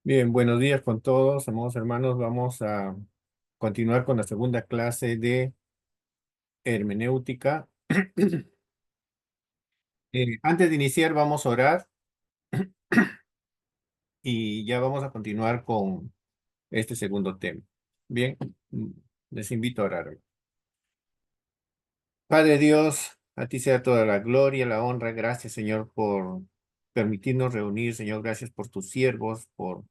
Bien, buenos días con todos, amados hermanos. Vamos a continuar con la segunda clase de hermenéutica. Antes de iniciar, vamos a orar y ya vamos a continuar con este segundo tema. Bien, mm, les invito a orar. Padre Dios, a ti sea toda la gloria, la honra. Gracias, Señor, por permitirnos reunir. Señor, gracias por tus siervos, por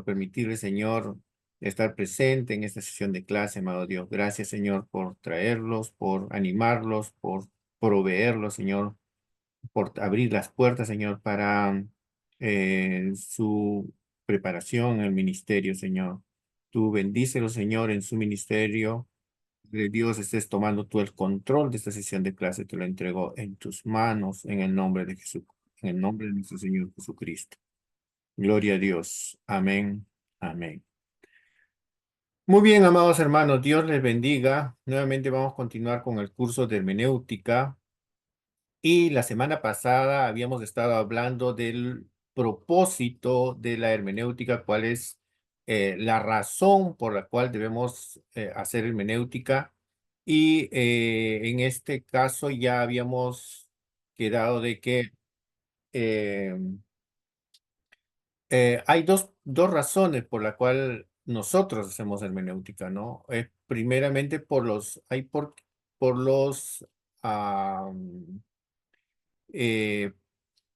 permitirle, Señor, estar presente en esta sesión de clase, amado Dios. Gracias, Señor, por traerlos, por animarlos, por proveerlos, Señor, por abrir las puertas, Señor, para su preparación en el ministerio, Señor. Tú bendícelos, Señor, en su ministerio. De Dios estés tomando tú el control de esta sesión de clase, te lo entrego en tus manos, en el nombre de Jesús, en el nombre de nuestro Señor Jesucristo. Gloria a Dios. Amén. Amén. Muy bien, amados hermanos, Dios les bendiga. Nuevamente vamos a continuar con el curso de hermenéutica. Y la semana pasada habíamos estado hablando del propósito de la hermenéutica, cuál es la razón por la cual debemos hacer hermenéutica. Y en este caso ya habíamos quedado de que eh, hay dos razones por la cual nosotros hacemos hermenéutica, ¿no? Primeramente por los, ah, eh,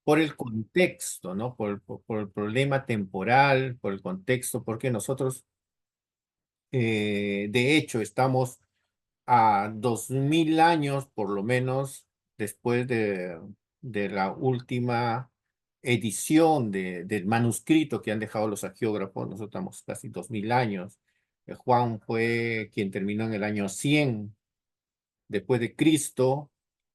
por el contexto, ¿no? Por el problema temporal, por el contexto, porque nosotros, de hecho, estamos a 2000 años, por lo menos, después de la última edición del manuscrito que han dejado los arqueógrafos. Nosotros estamos casi 2000 años. Juan fue quien terminó en el año 100 después de Cristo.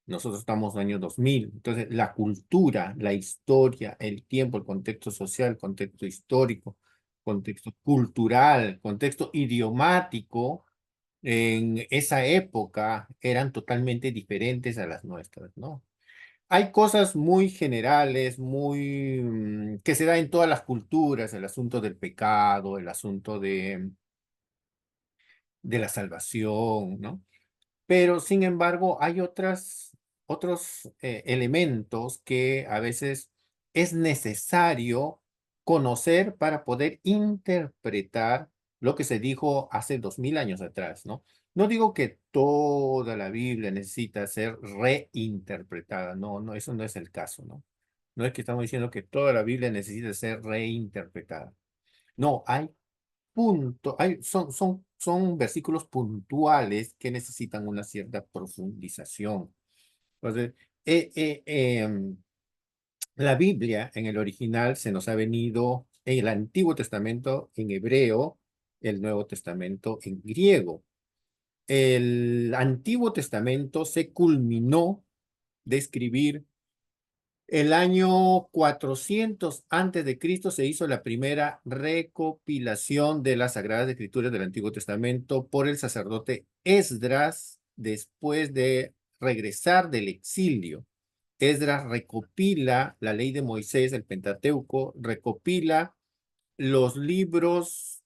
Nosotros estamos en el año 2000. Entonces, la cultura, la historia, el tiempo, el contexto social, el contexto histórico, contexto cultural, contexto idiomático, en esa época eran totalmente diferentes a las nuestras, ¿no? Hay cosas muy generales, que se da en todas las culturas, el asunto del pecado, el asunto de la salvación, ¿no? Pero, sin embargo, hay otros elementos que a veces es necesario conocer para poder interpretar lo que se dijo hace 2000 años atrás, ¿no? No digo que toda la Biblia necesita ser reinterpretada, no, no, eso no es el caso, ¿no? No es que estamos diciendo que toda la Biblia necesita ser reinterpretada. No, son versículos puntuales que necesitan una cierta profundización. Entonces, eh, eh, em, la Biblia en el original se nos ha venido en el Antiguo Testamento en hebreo, el Nuevo Testamento en griego. El Antiguo Testamento se culminó de escribir el año 400 antes de Cristo. Se hizo la primera recopilación de las Sagradas Escrituras del Antiguo Testamento por el sacerdote Esdras después de regresar del exilio. Esdras recopila la ley de Moisés, el Pentateuco, recopila los libros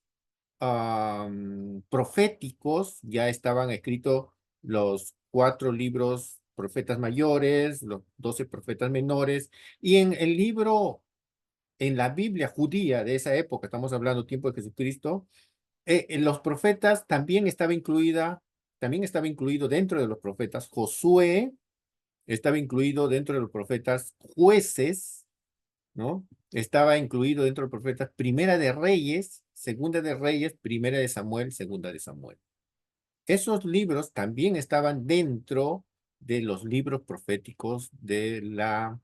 proféticos. Ya estaban escritos los 4 libros profetas mayores, los 12 profetas menores, y en el libro, en la Biblia judía de esa época, estamos hablando tiempo de Jesucristo, en los profetas también estaba incluido dentro de los profetas Josué, estaba incluido dentro de los profetas jueces, ¿no? Estaba incluido dentro de los profetas Primera de Reyes, Segunda de Reyes, Primera de Samuel, Segunda de Samuel. Esos libros también estaban dentro de los libros proféticos de la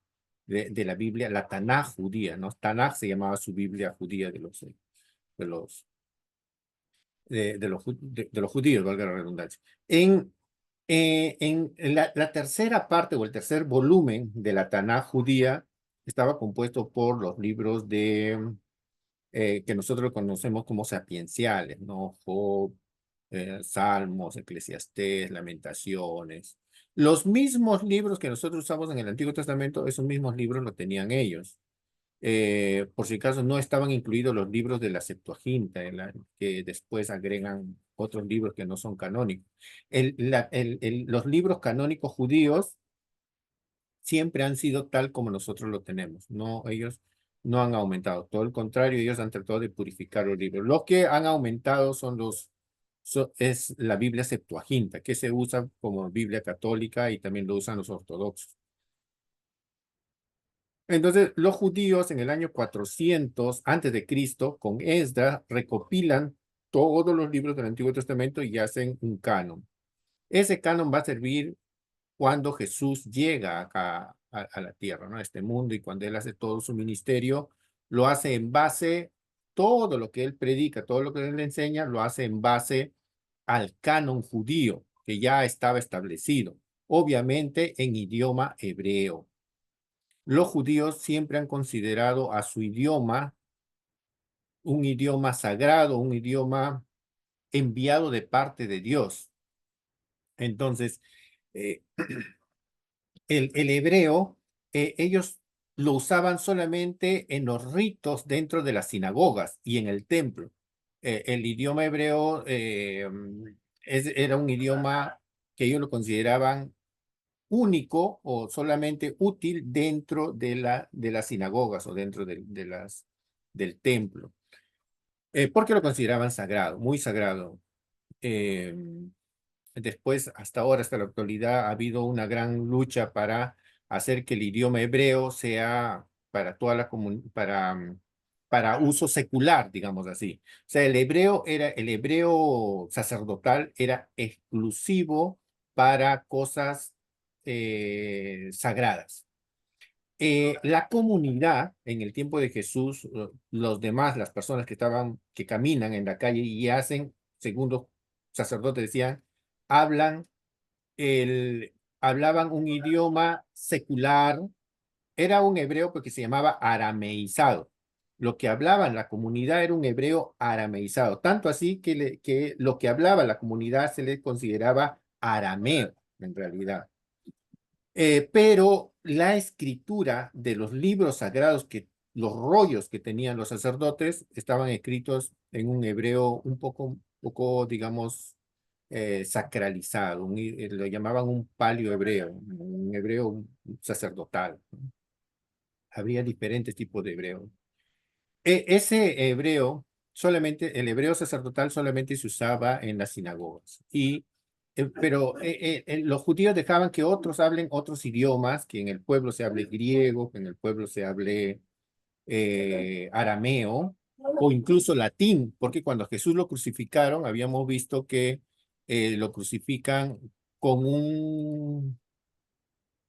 Biblia, la Tanaj judía, ¿no? Tanaj se llamaba su Biblia judía de los, de los judíos, valga la redundancia. En la tercera parte o el tercer volumen de la Tanaj judía estaba compuesto por los libros que nosotros conocemos como sapienciales, ¿no? Job, Salmos, Eclesiastés, Lamentaciones. Los mismos libros que nosotros usamos en el Antiguo Testamento, esos mismos libros los tenían ellos. Por si acaso no estaban incluidos los libros de la Septuaginta, que después agregan otros libros que no son canónicos. Los libros canónicos judíos siempre han sido tal como nosotros lo tenemos. No, ellos no han aumentado. Todo el contrario, ellos han tratado de purificar los libros. Los que han aumentado es la Biblia Septuaginta, que se usa como Biblia católica y también lo usan los ortodoxos. Entonces, los judíos en el año 400 antes de Cristo, con Esdras, recopilan todos los libros del Antiguo Testamento y hacen un canon. Ese canon va a servir cuando Jesús llega acá a la tierra, ¿no? A este mundo, y cuando él hace todo su ministerio, lo hace en base, todo lo que él predica, todo lo que él enseña, lo hace en base al canon judío que ya estaba establecido, obviamente en idioma hebreo. Los judíos siempre han considerado a su idioma un idioma sagrado, un idioma enviado de parte de Dios. Entonces, eh, el hebreo, ellos lo usaban solamente en los ritos dentro de las sinagogas y en el templo. El idioma hebreo era un idioma que ellos lo consideraban único o solamente útil dentro de las sinagogas o dentro del templo, porque lo consideraban sagrado, muy sagrado. Eh, Después, hasta ahora, hasta la actualidad, ha habido una gran lucha para hacer que el idioma hebreo sea para toda la para uso secular, digamos así. O sea, el hebreo sacerdotal era exclusivo para cosas sagradas. La comunidad en el tiempo de Jesús, los demás, las personas que caminan en la calle y hacen, según los sacerdotes decían, hablan hablaban un idioma secular, era un hebreo porque se llamaba arameizado. Lo que hablaban la comunidad era un hebreo arameizado, tanto así que lo que hablaba la comunidad se le consideraba arameo, en realidad. Pero la escritura de los libros sagrados, los rollos que tenían los sacerdotes, estaban escritos en un hebreo un poco, digamos, sacralizado. Lo llamaban un palio hebreo, un hebreo sacerdotal. Había diferentes tipos de hebreo. Ese hebreo, el hebreo sacerdotal solamente se usaba en las sinagogas. Pero los judíos dejaban que otros hablen otros idiomas, que en el pueblo se hable griego, que en el pueblo se hable arameo o incluso latín, porque cuando a Jesús lo crucificaron, habíamos visto que lo crucifican con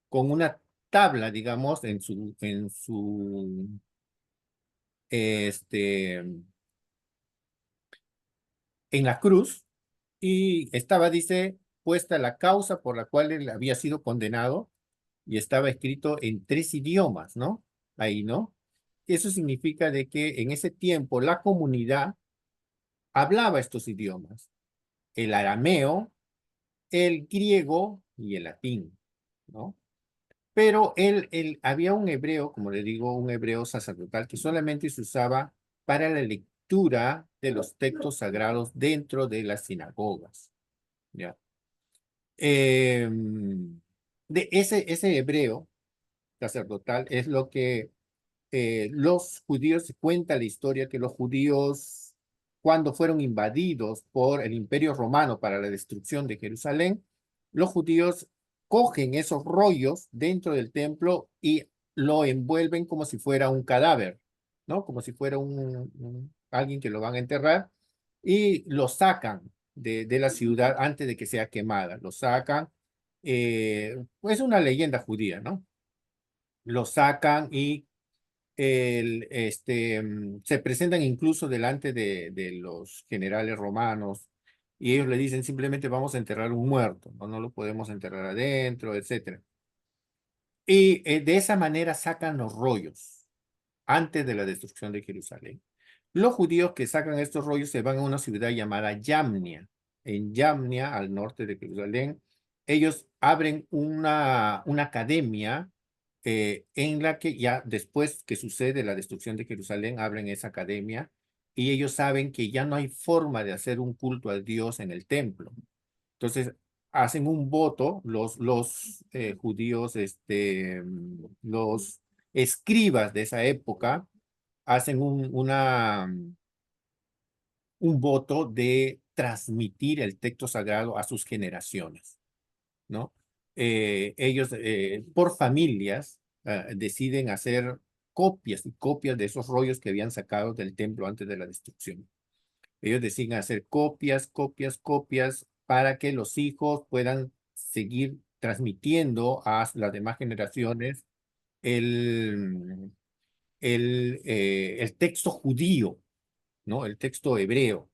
con una tabla, digamos, este, en la cruz, y estaba, dice, puesta la causa por la cual él había sido condenado, y estaba escrito en 3 idiomas, ¿no? Ahí, ¿no? Eso significa de que en ese tiempo la comunidad hablaba estos idiomas, el arameo, el griego y el latín, ¿no? Pero había un hebreo, como le digo, un hebreo sacerdotal que solamente se usaba para la lectura de los textos sagrados dentro de las sinagogas, ¿ya? Eh, ese hebreo sacerdotal es lo que los judíos, se cuenta la historia que los judíos, cuando fueron invadidos por el Imperio Romano para la destrucción de Jerusalén, los judíos cogen esos rollos dentro del templo y lo envuelven como si fuera un cadáver, ¿no? Como si fuera alguien que lo van a enterrar, y lo sacan de la ciudad antes de que sea quemada. Lo sacan, es una leyenda judía, ¿no? Lo sacan y se presentan incluso delante de los generales romanos, y ellos le dicen simplemente vamos a enterrar un muerto, no lo podemos enterrar adentro, etcétera. Y de esa manera sacan los rollos antes de la destrucción de Jerusalén. Los judíos que sacan estos rollos se van a una ciudad llamada Yamnia. En Yamnia, al norte de Jerusalén, ellos abren una academia en la que ya después que sucede la destrucción de Jerusalén, abren esa academia y ellos saben que ya no hay forma de hacer un culto a Dios en el templo. Entonces, hacen un voto, los judíos, los escribas de esa época, hacen un voto de transmitir el texto sagrado a sus generaciones, ¿no? Ellos, por familias, deciden hacer copias y copias de esos rollos que habían sacado del templo antes de la destrucción. Ellos deciden hacer copias, copias, copias para que los hijos puedan seguir transmitiendo a las demás generaciones el, el texto judío, ¿no? El texto hebreo.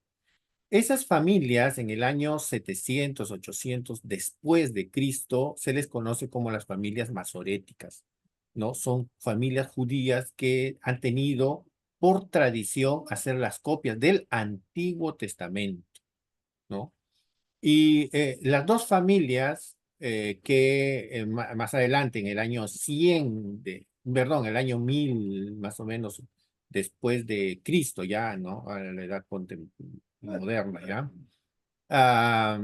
Esas familias en el año 700, 800 después de Cristo se les conoce como las familias masoréticas, ¿no? Son familias judías que han tenido por tradición hacer las copias del Antiguo Testamento, ¿no? Y las dos familias que más adelante, en el año 100, perdón, el año 1000 más o menos después de Cristo, ya, ¿no? A la edad moderna, ¿ya? Ah,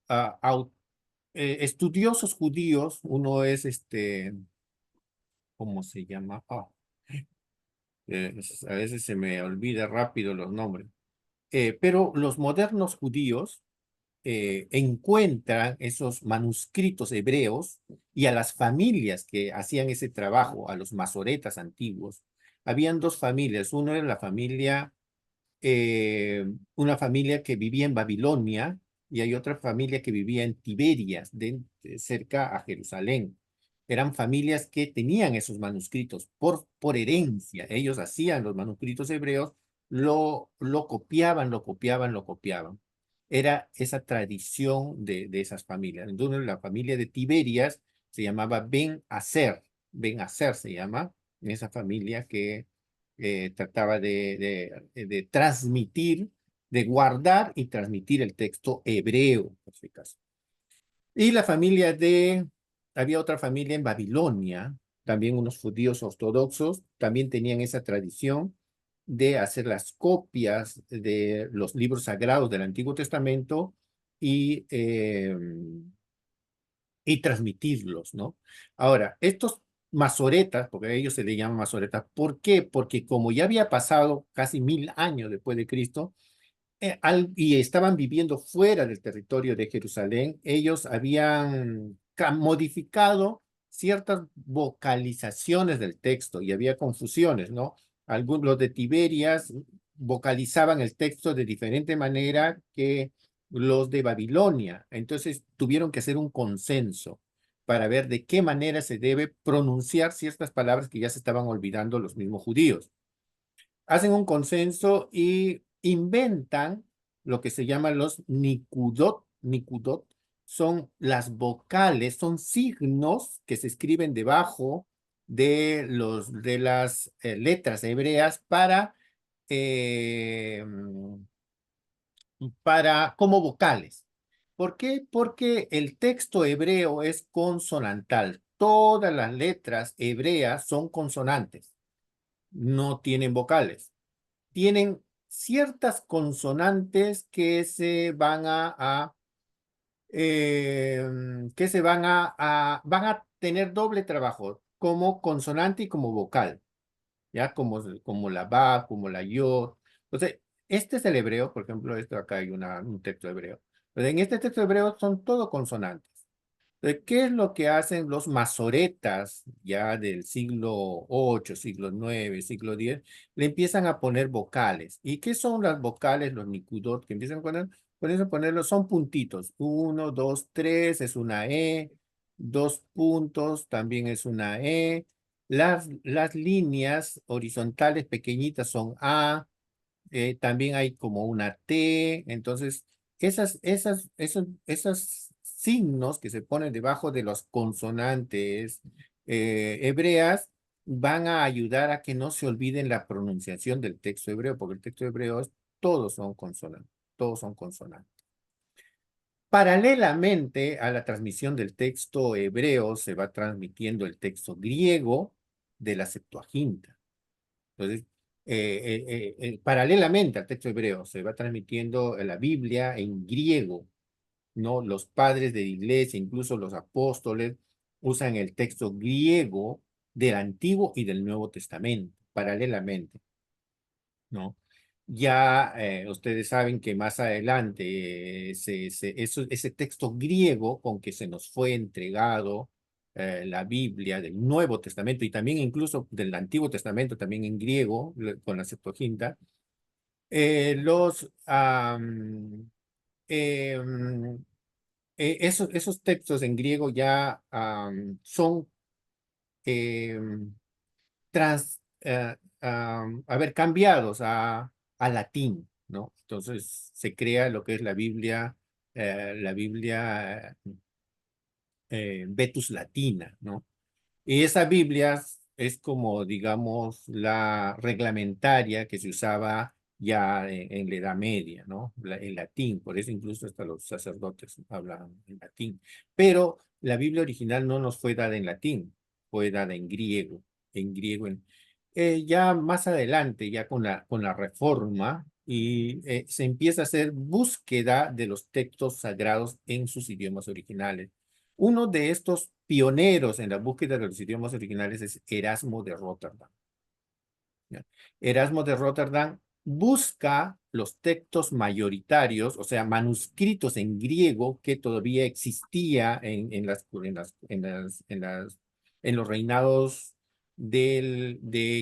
ah, au- estudiosos judíos, uno es ¿cómo se llama? A veces se me olvida rápido los nombres. Pero los modernos judíos encuentran esos manuscritos hebreos y a las familias que hacían ese trabajo, a los masoretas antiguos, habían dos familias. Uno era una familia que vivía en Babilonia y hay otra familia que vivía en Tiberias, cerca a Jerusalén. Eran familias que tenían esos manuscritos por herencia. Ellos hacían los manuscritos hebreos, lo copiaban, lo copiaban, lo copiaban. Era esa tradición de esas familias. Entonces, la familia de Tiberias se llamaba Ben Aser. Ben Aser se llama, esa familia que trataba de transmitir, de guardar y transmitir el texto hebreo, por si acaso. Y había otra familia en Babilonia, también unos judíos ortodoxos, también tenían esa tradición de hacer las copias de los libros sagrados del Antiguo Testamento y, eh, y transmitirlos, ¿no? Ahora, estos masoretas, porque a ellos se les llama masoretas, ¿por qué? Porque como ya había pasado casi 1000 años después de Cristo, y estaban viviendo fuera del territorio de Jerusalén, ellos habían modificado ciertas vocalizaciones del texto y había confusiones, ¿no? Algunos, los de Tiberias vocalizaban el texto de diferente manera que los de Babilonia. Entonces tuvieron que hacer un consenso para ver de qué manera se debe pronunciar ciertas palabras que ya se estaban olvidando los mismos judíos. Hacen un consenso y inventan lo que se llaman los nikudot. Nikudot son las vocales, son signos que se escriben debajo de las letras hebreas eh, como vocales. ¿Por qué? Porque el texto hebreo es consonantal. Todas las letras hebreas son consonantes, no tienen vocales. Tienen ciertas consonantes que se van que se van a tener doble trabajo, como consonante y como vocal, ¿ya? Como la ba, como la yo. Entonces, este es el hebreo, por ejemplo, esto acá hay un texto hebreo. Pero en este texto hebreo son todo consonantes. ¿Qué es lo que hacen los masoretas ya del siglo 8, siglo 9, siglo 10? Le empiezan a poner vocales. ¿Y qué son las vocales, los nikudot, que empiezan a poner? Pueden ponerlos, son puntitos. Uno, dos, tres, es una E. Dos puntos, también es una E. Las líneas horizontales pequeñitas son A. También hay como una T. Entonces, esos signos que se ponen debajo de los consonantes hebreas van a ayudar a que no se olviden la pronunciación del texto hebreo, porque el texto hebreo todos son consonantes, todos son consonantes. Paralelamente a la transmisión del texto hebreo, se va transmitiendo el texto griego de la Septuaginta. Entonces, paralelamente al texto hebreo, se va transmitiendo la Biblia en griego, ¿no? Los padres de la iglesia, incluso los apóstoles, usan el texto griego del Antiguo y del Nuevo Testamento, paralelamente, ¿no? Ya ustedes saben que más adelante ese texto griego con que se nos fue entregado la Biblia del Nuevo Testamento y también incluso del Antiguo Testamento, también en griego, con la Septuaginta, los em, esos textos en griego ya son a ver, cambiados a latín, ¿no? Entonces se crea lo que es la Biblia Vetus Latina, ¿no? Y esa Biblia es como, digamos, la reglamentaria que se usaba ya en la Edad Media, ¿no? En latín, por eso incluso hasta los sacerdotes hablan en latín. Pero la Biblia original no nos fue dada en latín, fue dada en griego. Ya más adelante, ya con la Reforma, y se empieza a hacer búsqueda de los textos sagrados en sus idiomas originales. Uno de estos pioneros en la búsqueda de los idiomas originales es Erasmo de Rotterdam. ¿Ya? Erasmo de Rotterdam busca los textos mayoritarios, o sea, manuscritos en griego que todavía existía en los reinados los reinados de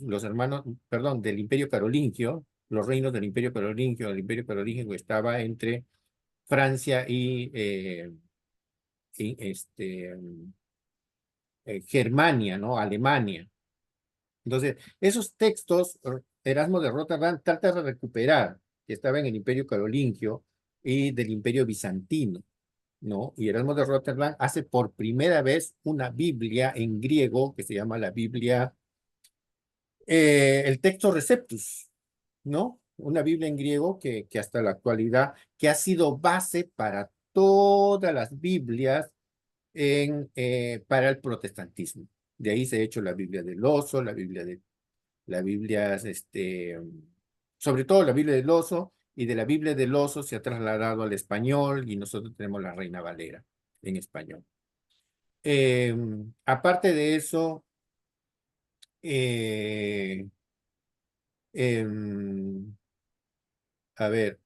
los hermanos, perdón, del Imperio Carolingio, los reinos del Imperio Carolingio. El Imperio Carolingio estaba entre Francia y Germania, ¿no? Alemania. Entonces, esos textos, Erasmo de Rotterdam trata de recuperar, que estaba en el Imperio Carolingio y del Imperio Bizantino, ¿no? Y Erasmo de Rotterdam hace por primera vez una Biblia en griego que se llama la Biblia, el texto Receptus, ¿no? Una Biblia en griego que hasta la actualidad, que ha sido base para todas las Biblias para el protestantismo. De ahí se ha hecho la Biblia del Oso, la Biblia, sobre todo la Biblia del Oso, y de la Biblia del Oso se ha trasladado al español y nosotros tenemos la Reina Valera en español. Aparte de eso, eh, em, a ver,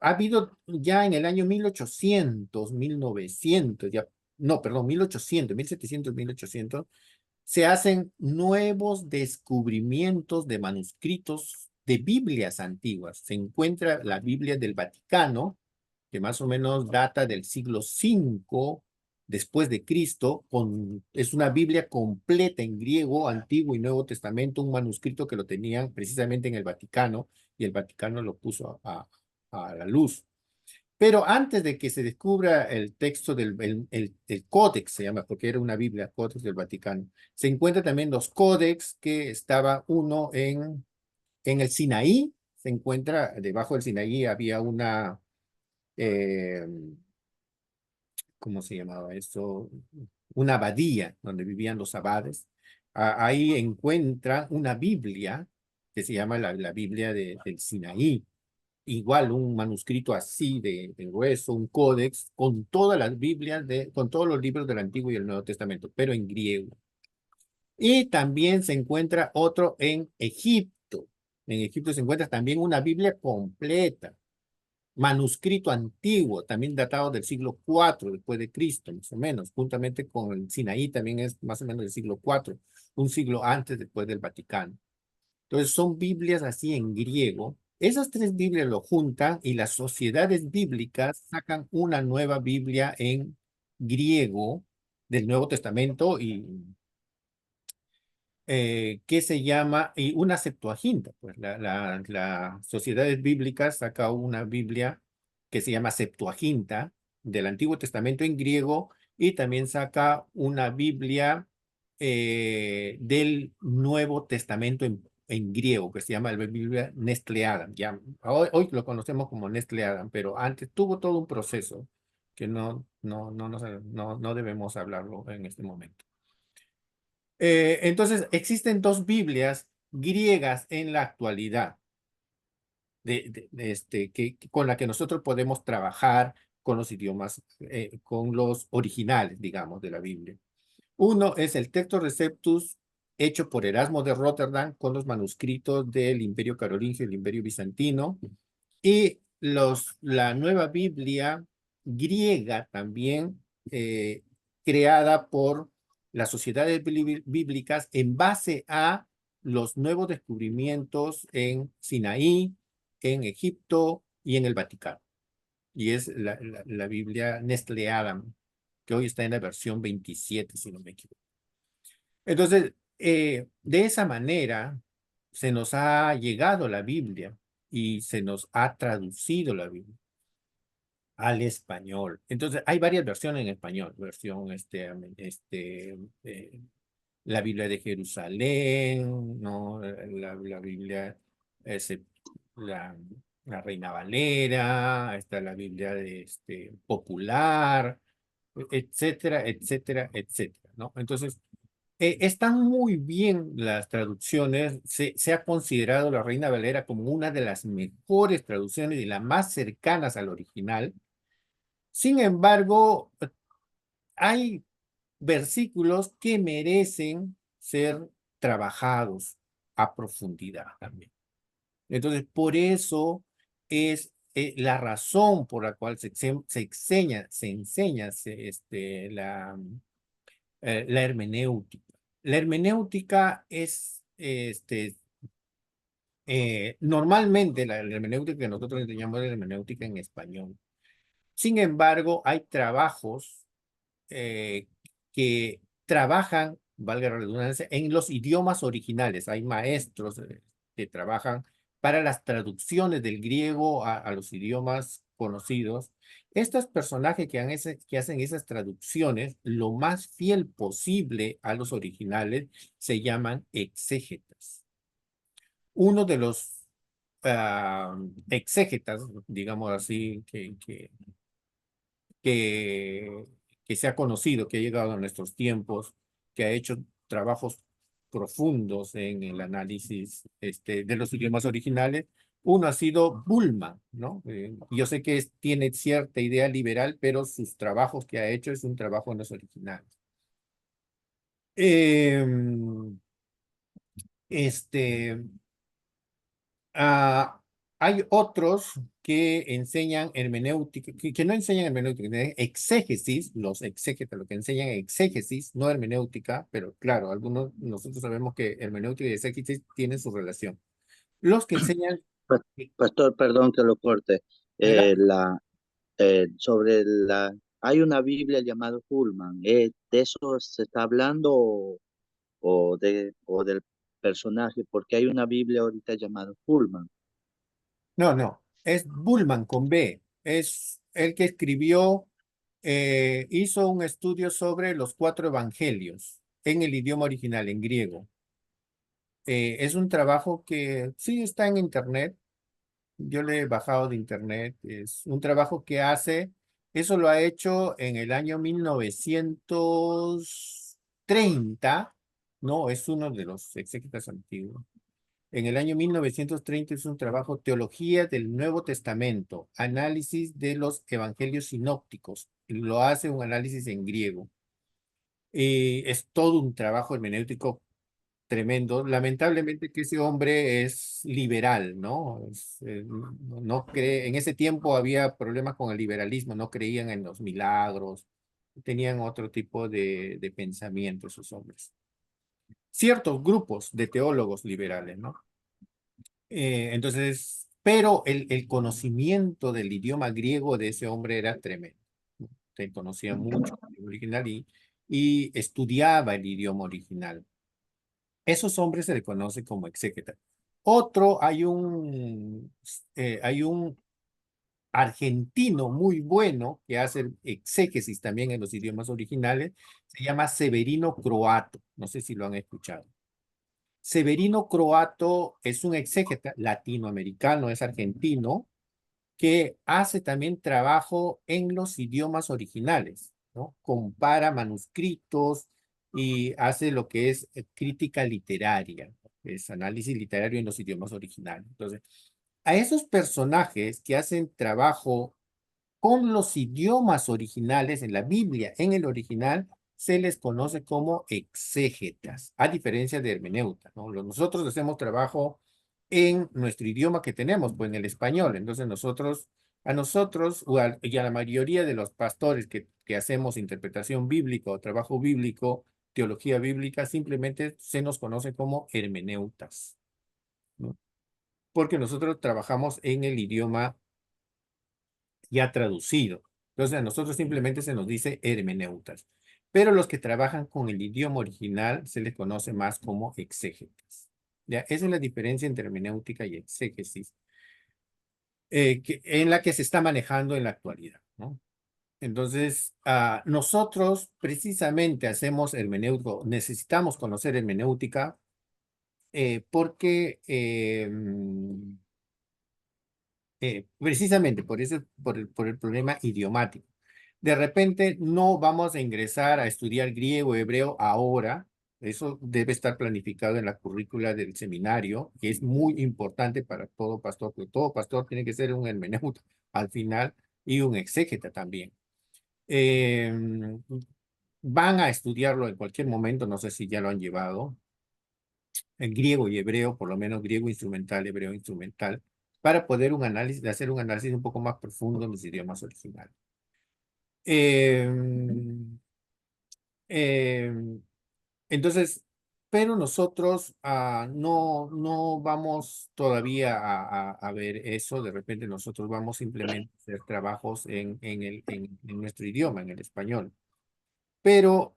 ha habido ya en el año 1800, 1900, ya, no, perdón, 1800, 1700, 1800, se hacen nuevos descubrimientos de manuscritos de Biblias antiguas. Se encuentra la Biblia del Vaticano, que más o menos data del siglo V después de Cristo, es una Biblia completa en griego, Antiguo y Nuevo Testamento, un manuscrito que lo tenían precisamente en el Vaticano, y el Vaticano lo puso a la luz. Pero antes de que se descubra el texto el Códex, se llama, porque era una Biblia, Códex del Vaticano, se encuentran también los códex, que estaba uno en el Sinaí. Se encuentra, debajo del Sinaí había eh, ¿cómo se llamaba esto? Una abadía donde vivían los abades. Ahí encuentra una Biblia que se llama la Biblia del Sinaí. Igual un manuscrito así de grueso, un códex, con todas las Biblias, con todos los libros del Antiguo y el Nuevo Testamento, pero en griego. Y también se encuentra otro en Egipto. En Egipto se encuentra también una Biblia completa, manuscrito antiguo, también datado del siglo IV después de Cristo, más o menos, juntamente con el Sinaí, también es más o menos del siglo IV, un siglo antes después del Vaticano. Entonces son Biblias así en griego. Esas tres Biblias lo juntan y las sociedades bíblicas sacan una nueva Biblia en griego del Nuevo Testamento y que se llama, y una Septuaginta, pues las sociedades bíblicas saca una Biblia que se llama Septuaginta del Antiguo Testamento en griego, y también saca una Biblia del Nuevo Testamento en griego, que se llama la Biblia Nestle Adam. Ya, hoy lo conocemos como Nestle Adam, pero antes tuvo todo un proceso que no debemos hablarlo en este momento. Entonces, existen dos Biblias griegas en la actualidad con la que nosotros podemos trabajar con los idiomas, con los originales, digamos, de la Biblia. Uno es el Textus Receptus, hecho por Erasmo de Rotterdam con los manuscritos del Imperio Carolingio y el Imperio Bizantino, y la nueva Biblia griega también, creada por las sociedades bíblicas en base a los nuevos descubrimientos en Sinaí, en Egipto y en el Vaticano. Y es la Biblia Nestle Adam, que hoy está en la versión 27, si no me equivoco. Entonces, de esa manera se nos ha llegado la Biblia y se nos ha traducido la Biblia al español. Entonces, hay varias versiones en español. Versión, la Biblia de Jerusalén, ¿no? La Biblia, ese, la, la Reina Valera, está la Biblia de, popular, etcétera, etcétera, etcétera, ¿no? Entonces, están muy bien las traducciones. Se ha considerado la Reina Valera como una de las mejores traducciones y las más cercanas al original. Sin embargo, hay versículos que merecen ser trabajados a profundidad también. Entonces, por eso es la razón por la cual se enseña la hermenéutica. La hermenéutica es, normalmente la hermenéutica que nosotros enseñamos es la hermenéutica en español. Sin embargo, hay trabajos que trabajan, valga la redundancia, en los idiomas originales. Hay maestros que trabajan para las traducciones del griego a los idiomas conocidos. Estos personajes que hacen esas traducciones, lo más fiel posible a los originales, se llaman exégetas. Uno de los exégetas, digamos así, que, que se ha conocido, que ha llegado a nuestros tiempos, que ha hecho trabajos profundos en el análisis de los idiomas originales. Uno ha sido Bullman, ¿no? Yo sé que tiene cierta idea liberal, pero sus trabajos que ha hecho es un trabajo en los originales. Este, Ah, hay otros que enseñan hermenéutica, que no enseñan hermenéutica, exégesis, los exégetas, lo que enseñan exégesis, no hermenéutica, pero claro, nosotros sabemos que hermenéutica y exégesis tienen su relación. Los que enseñan, Pa- Pastor, perdón que lo corte. ¿verdad? Sobre hay una Biblia llamada Pullman. ¿De eso se está hablando o del personaje? Porque hay una Biblia ahorita llamada Pullman. No, no, es Bullman con B, es el que escribió, hizo un estudio sobre los cuatro evangelios en el idioma original, en griego. Es un trabajo que sí está en internet. Yo le he bajado de internet. Es un trabajo que hace, eso lo ha hecho en el año 1930. No, es uno de los exégetas antiguos. En el año 1930 es un trabajo Teología del Nuevo Testamento, análisis de los evangelios sinópticos. Lo hace un análisis en griego. Es todo un trabajo hermenéutico tremendo. Lamentablemente que ese hombre es liberal, ¿no? No cree, en ese tiempo había problemas con el liberalismo, no creían en los milagros, tenían otro tipo de pensamiento esos hombres. Ciertos grupos de teólogos liberales, ¿no? Entonces, pero el conocimiento del idioma griego de ese hombre era tremendo. Se conocía mucho el original y estudiaba el idioma original. Esos hombres se le conoce como exégeta. Hay un argentino muy bueno que hace exégesis también en los idiomas originales. Se llama Severino Croato. No sé si lo han escuchado. Severino Croato es un exégeta latinoamericano, es argentino, que hace también trabajo en los idiomas originales, ¿no? Compara manuscritos y hace lo que es crítica literaria, ¿no? Es análisis literario en los idiomas originales. Entonces, a esos personajes que hacen trabajo con los idiomas originales en la Biblia, en el original, se les conoce como exégetas, a diferencia de hermeneuta, ¿no? Nosotros hacemos trabajo en nuestro idioma que tenemos, pues en el español. Entonces a nosotros y a la mayoría de los pastores que hacemos interpretación bíblica o trabajo bíblico, teología bíblica, simplemente se nos conoce como hermeneutas, ¿no? Porque nosotros trabajamos en el idioma ya traducido. Entonces, a nosotros simplemente se nos dice hermeneutas. Pero los que trabajan con el idioma original se les conoce más como exégetas. ¿Ya? Esa es la diferencia entre hermenéutica y exégesis, en la que se está manejando en la actualidad, ¿no? Entonces, nosotros precisamente hacemos hermenéutica, necesitamos conocer hermenéutica porque precisamente por eso, por el problema idiomático. De repente no vamos a ingresar a estudiar griego, hebreo ahora. Eso debe estar planificado en la currícula del seminario, que es muy importante para todo pastor, porque todo pastor tiene que ser un hermeneuta al final y un exégeta también. Eh, Van a estudiarlo en cualquier momento, no sé si ya lo han llevado, en griego y hebreo, por lo menos griego instrumental, hebreo instrumental, para poder hacer un análisis un poco más profundo en los idiomas originales. Eh, eh, entonces, pero nosotros no vamos todavía a ver eso. De repente nosotros vamos simplemente a hacer trabajos en nuestro idioma, en el español. Pero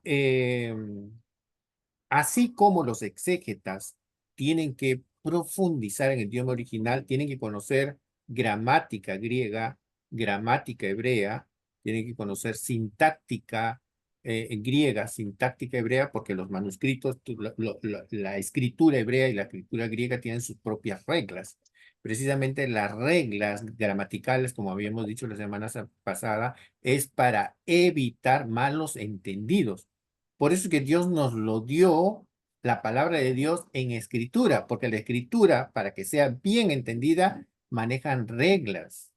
así como los exégetas tienen que profundizar en el idioma original, tienen que conocer gramática griega, gramática hebrea, tienen que conocer sintáctica griega, sintáctica hebrea, porque los manuscritos, la escritura hebrea y la escritura griega tienen sus propias reglas. Precisamente las reglas gramaticales, como habíamos dicho la semana pasada, es para evitar malos entendidos. Por eso es que Dios nos lo dio, la palabra de Dios, en escritura, porque la escritura, para que sea bien entendida, manejan reglas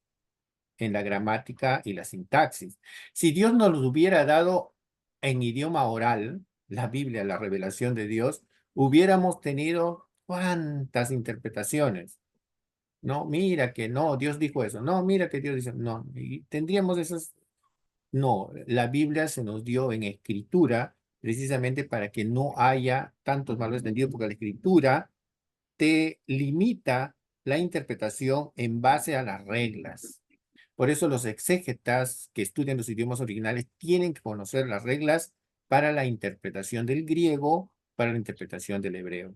en la gramática y la sintaxis. Si Dios nos lo hubiera dado en idioma oral, la Biblia, la revelación de Dios, hubiéramos tenido cuántas interpretaciones. No, mira que no, Dios dijo eso. No, mira que Dios dice, no, y tendríamos esas. No, la Biblia se nos dio en escritura precisamente para que no haya tantos malos entendidos, porque la escritura te limita la interpretación en base a las reglas. Por eso los exégetas que estudian los idiomas originales tienen que conocer las reglas para la interpretación del griego, para la interpretación del hebreo.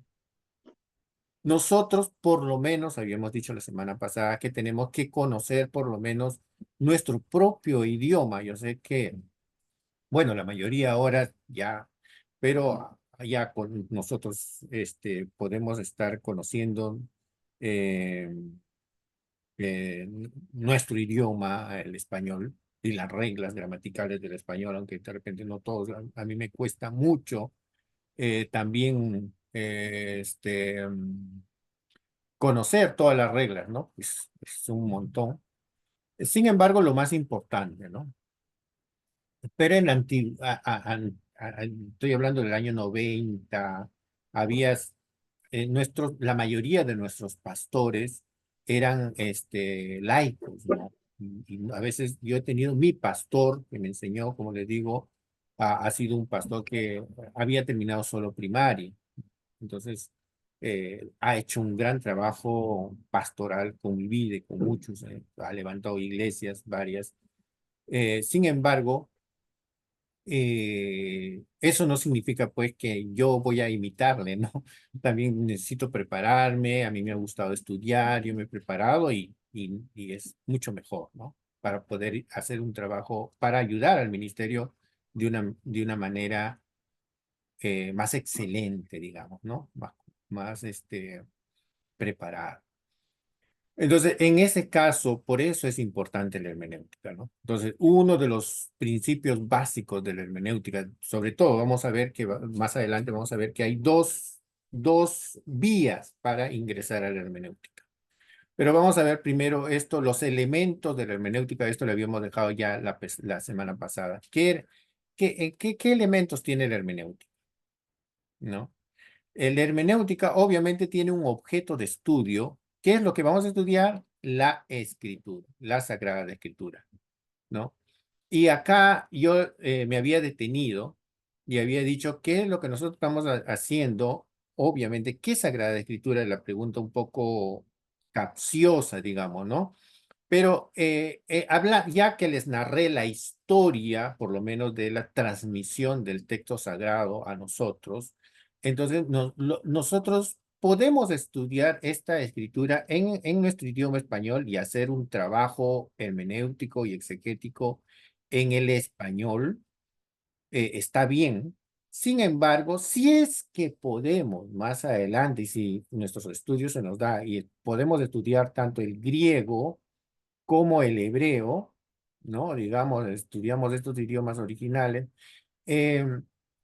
Nosotros, por lo menos, habíamos dicho la semana pasada que tenemos que conocer por lo menos nuestro propio idioma. Yo sé que bueno, la mayoría ahora ya, pero ya con nosotros podemos estar conociendo eh, nuestro idioma, el español, y las reglas gramaticales del español, aunque de repente no todos, a mí me cuesta mucho también conocer todas las reglas, ¿no? Es un montón. Sin embargo, lo más importante, ¿no? Pero en la antigua, estoy hablando del año 90, habías, la mayoría de nuestros pastores eran laicos, ¿no? Y a veces yo he tenido mi pastor que me enseñó, como les digo, ha sido un pastor que había terminado solo primaria. Entonces, ha hecho un gran trabajo pastoral con mi vida y con muchos, ha levantado iglesias, varias. Sin embargo, eso no significa pues que yo voy a imitarle, ¿no? También necesito prepararme, a mí me ha gustado estudiar, yo me he preparado y es mucho mejor, ¿no? Para poder hacer un trabajo, para ayudar al ministerio de una manera más excelente, digamos, ¿no? más preparada. Entonces, en ese caso, por eso es importante la hermenéutica, ¿no? Entonces, uno de los principios básicos de la hermenéutica, sobre todo, vamos a ver que más adelante vamos a ver que hay dos vías para ingresar a la hermenéutica. Pero vamos a ver primero esto, los elementos de la hermenéutica, esto lo habíamos dejado ya la semana pasada. ¿Qué elementos tiene la hermenéutica? ¿No? La hermenéutica obviamente tiene un objeto de estudio. ¿Qué es lo que vamos a estudiar? La escritura, la Sagrada Escritura, ¿no? Y acá yo me había detenido y había dicho qué es lo que nosotros estamos haciendo. Obviamente, ¿qué Sagrada Escritura? La pregunta un poco capciosa, digamos, ¿no? Pero ya que les narré la historia, por lo menos de la transmisión del texto sagrado a nosotros, entonces nosotros podemos estudiar esta escritura en nuestro idioma español y hacer un trabajo hermenéutico y exegético en el español. Está bien. Sin embargo, si es que podemos más adelante, y si nuestros estudios se nos da y podemos estudiar tanto el griego, como el hebreo, ¿no? Digamos, estudiamos estos idiomas originales, eh,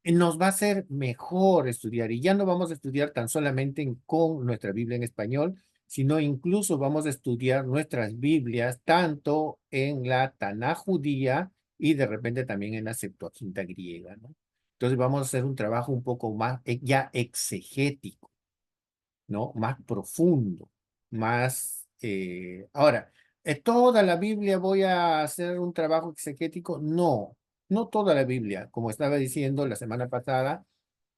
nos va a ser mejor estudiar y ya no vamos a estudiar tan solamente con nuestra Biblia en español, sino incluso vamos a estudiar nuestras Biblias tanto en la Taná judía y de repente también en la Septuaginta griega, ¿no? Entonces vamos a hacer un trabajo un poco más ya exegético, ¿no? Más profundo, más... ahora, ¿toda la Biblia voy a hacer un trabajo exegético? No, no toda la Biblia, como estaba diciendo la semana pasada,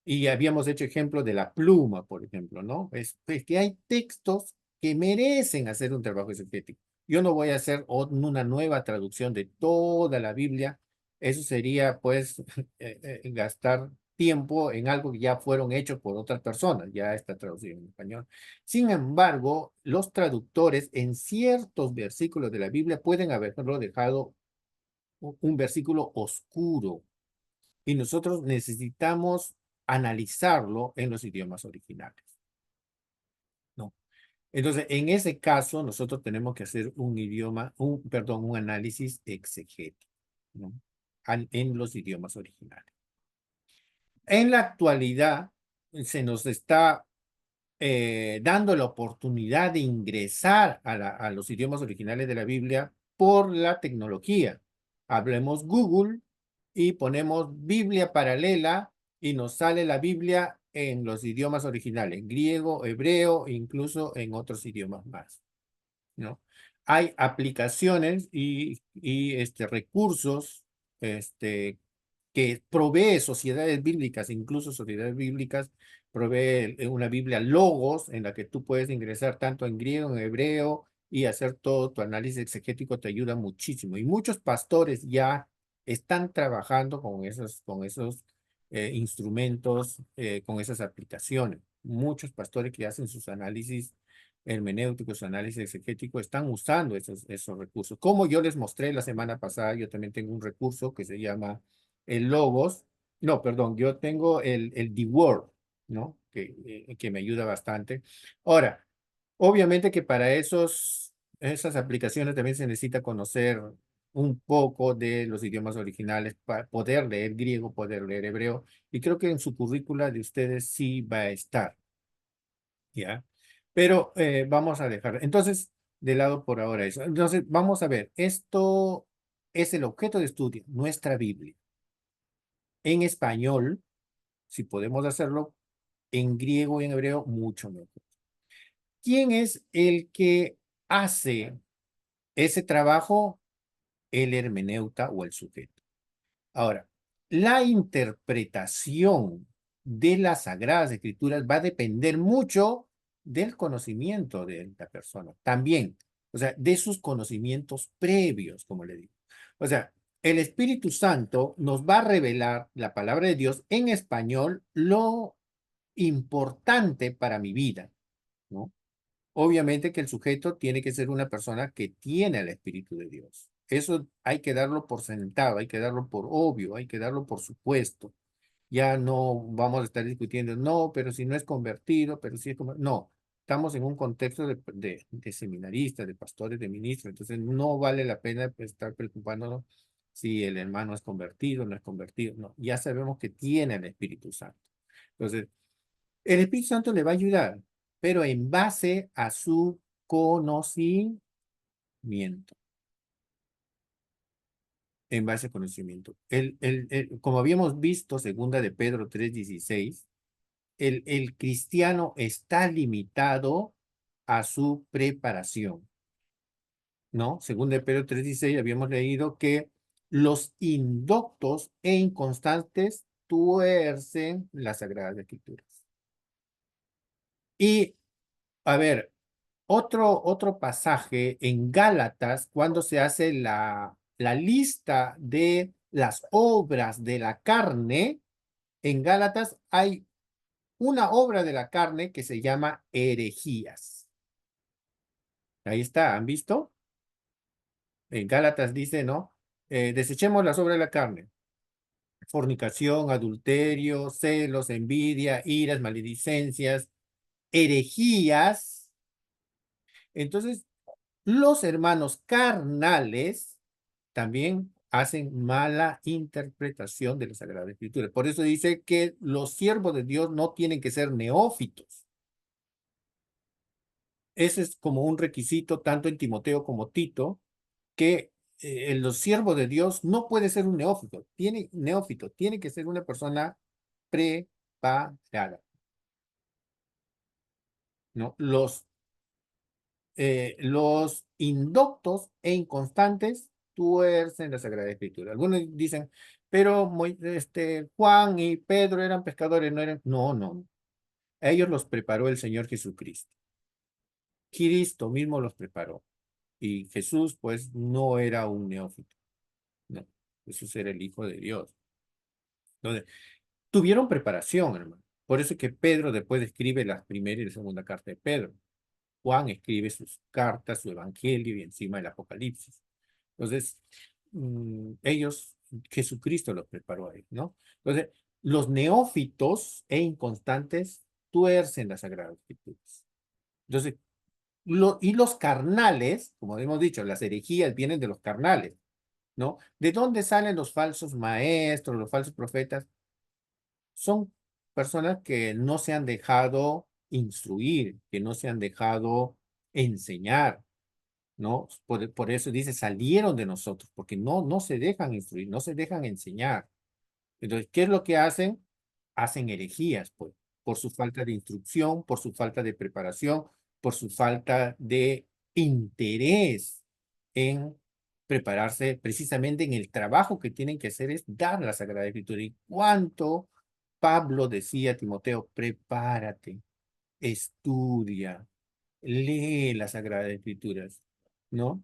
y habíamos hecho ejemplo de la pluma, por ejemplo, ¿no? Es que hay textos que merecen hacer un trabajo exegético. Yo no voy a hacer una nueva traducción de toda la Biblia. Eso sería, pues, gastar tiempo en algo que ya fueron hechos por otras personas. Ya está traducido en español. Sin embargo, los traductores en ciertos versículos de la Biblia pueden haberlo dejado un versículo oscuro y nosotros necesitamos analizarlo en los idiomas originales, ¿no? Entonces, en ese caso, nosotros tenemos que hacer perdón, un análisis exegético, ¿no? En los idiomas originales. En la actualidad, se nos está dando la oportunidad de ingresar a los idiomas originales de la Biblia por la tecnología. Hablemos Google y ponemos Biblia paralela y nos sale la Biblia en los idiomas originales, griego, hebreo, incluso en otros idiomas más, ¿no? Hay aplicaciones y recursos este, que provee sociedades bíblicas, incluso sociedades bíblicas, provee una Biblia Logos en la que tú puedes ingresar tanto en griego, en hebreo y hacer todo tu análisis exegético te ayuda muchísimo. Y muchos pastores ya están trabajando con esos instrumentos, con esas aplicaciones. Muchos pastores que hacen sus análisis hermenéuticos, análisis exegético, están usando esos recursos. Como yo les mostré la semana pasada, yo también tengo un recurso que se llama el Logos, no, perdón, yo tengo el D-Word, ¿no? Que me ayuda bastante. Ahora, obviamente que para esas aplicaciones también se necesita conocer un poco de los idiomas originales para poder leer griego, poder leer hebreo, y creo que en su currícula de ustedes sí va a estar, ¿ya? Pero vamos a dejar, entonces, de lado por ahora eso. Entonces, vamos a ver, esto es el objeto de estudio, nuestra Biblia en español, si podemos hacerlo, en griego y en hebreo, mucho mejor. ¿Quién es el que hace ese trabajo? El hermeneuta o el sujeto. Ahora, la interpretación de las Sagradas Escrituras va a depender mucho del conocimiento de la persona. También, o sea, de sus conocimientos previos, como le digo. O sea, el Espíritu Santo nos va a revelar la palabra de Dios en español, lo importante para mi vida, ¿no? Obviamente que el sujeto tiene que ser una persona que tiene el Espíritu de Dios. Eso hay que darlo por sentado, hay que darlo por obvio, hay que darlo por supuesto. ya no vamos a estar discutiendo, no, pero si no es convertido, pero si es como, no, estamos en un contexto de seminaristas, de pastores, de ministros, entonces no vale la pena pues, estar preocupándonos si el hermano es convertido, no es convertido, no, ya sabemos que tiene el Espíritu Santo. Entonces, el Espíritu Santo le va a ayudar, pero en base a su conocimiento, en base a conocimiento. Como habíamos visto, segunda de Pedro 3:16, el cristiano está limitado a su preparación, ¿no? Según de Pedro 3:16 habíamos leído que los indoctos e inconstantes tuercen las Sagradas Escrituras. Y, a ver, otro pasaje en Gálatas, cuando se hace la lista de las obras de la carne, en Gálatas hay una obra de la carne que se llama herejías. Ahí está, ¿han visto? En Gálatas dice, ¿no? Desechemos las obras de la carne. Fornicación, adulterio, celos, envidia, iras, maledicencias, herejías. Entonces, los hermanos carnales también hacen mala interpretación de la Sagrada Escritura. Por eso dice que los siervos de Dios no tienen que ser neófitos. Ese es como un requisito tanto en Timoteo como Tito, que los siervos de Dios no puede ser un neófito, tiene que ser una persona preparada, ¿no? Los indoctos e inconstantes tuercen la Sagrada Escritura. Algunos dicen, pero Juan y Pedro eran pescadores, no eran. No, no. A ellos los preparó el Señor Jesucristo. Cristo mismo los preparó. Y Jesús, pues, no era un neófito. No. Jesús era el Hijo de Dios. Entonces, tuvieron preparación, hermano. Por eso es que Pedro después escribe la primera y la segunda carta de Pedro. Juan escribe sus cartas, su evangelio y encima el Apocalipsis. Entonces, Jesucristo los preparó a ellos, ¿no? Entonces, los neófitos e inconstantes tuercen las Sagradas Escrituras. Entonces, y los carnales, como hemos dicho, las herejías vienen de los carnales, ¿no? ¿De dónde salen los falsos maestros, los falsos profetas? Son personas que no se han dejado instruir, que no se han dejado enseñar, ¿no? Por eso dice, salieron de nosotros, porque no se dejan instruir, no se dejan enseñar. Entonces, ¿qué es lo que hacen? Hacen herejías, pues, por su falta de instrucción, por su falta de preparación, por su falta de interés en prepararse precisamente en el trabajo que tienen que hacer es dar la Sagrada Escritura. Y cuánto Pablo decía a Timoteo, prepárate, estudia, lee las Sagradas Escrituras, ¿no?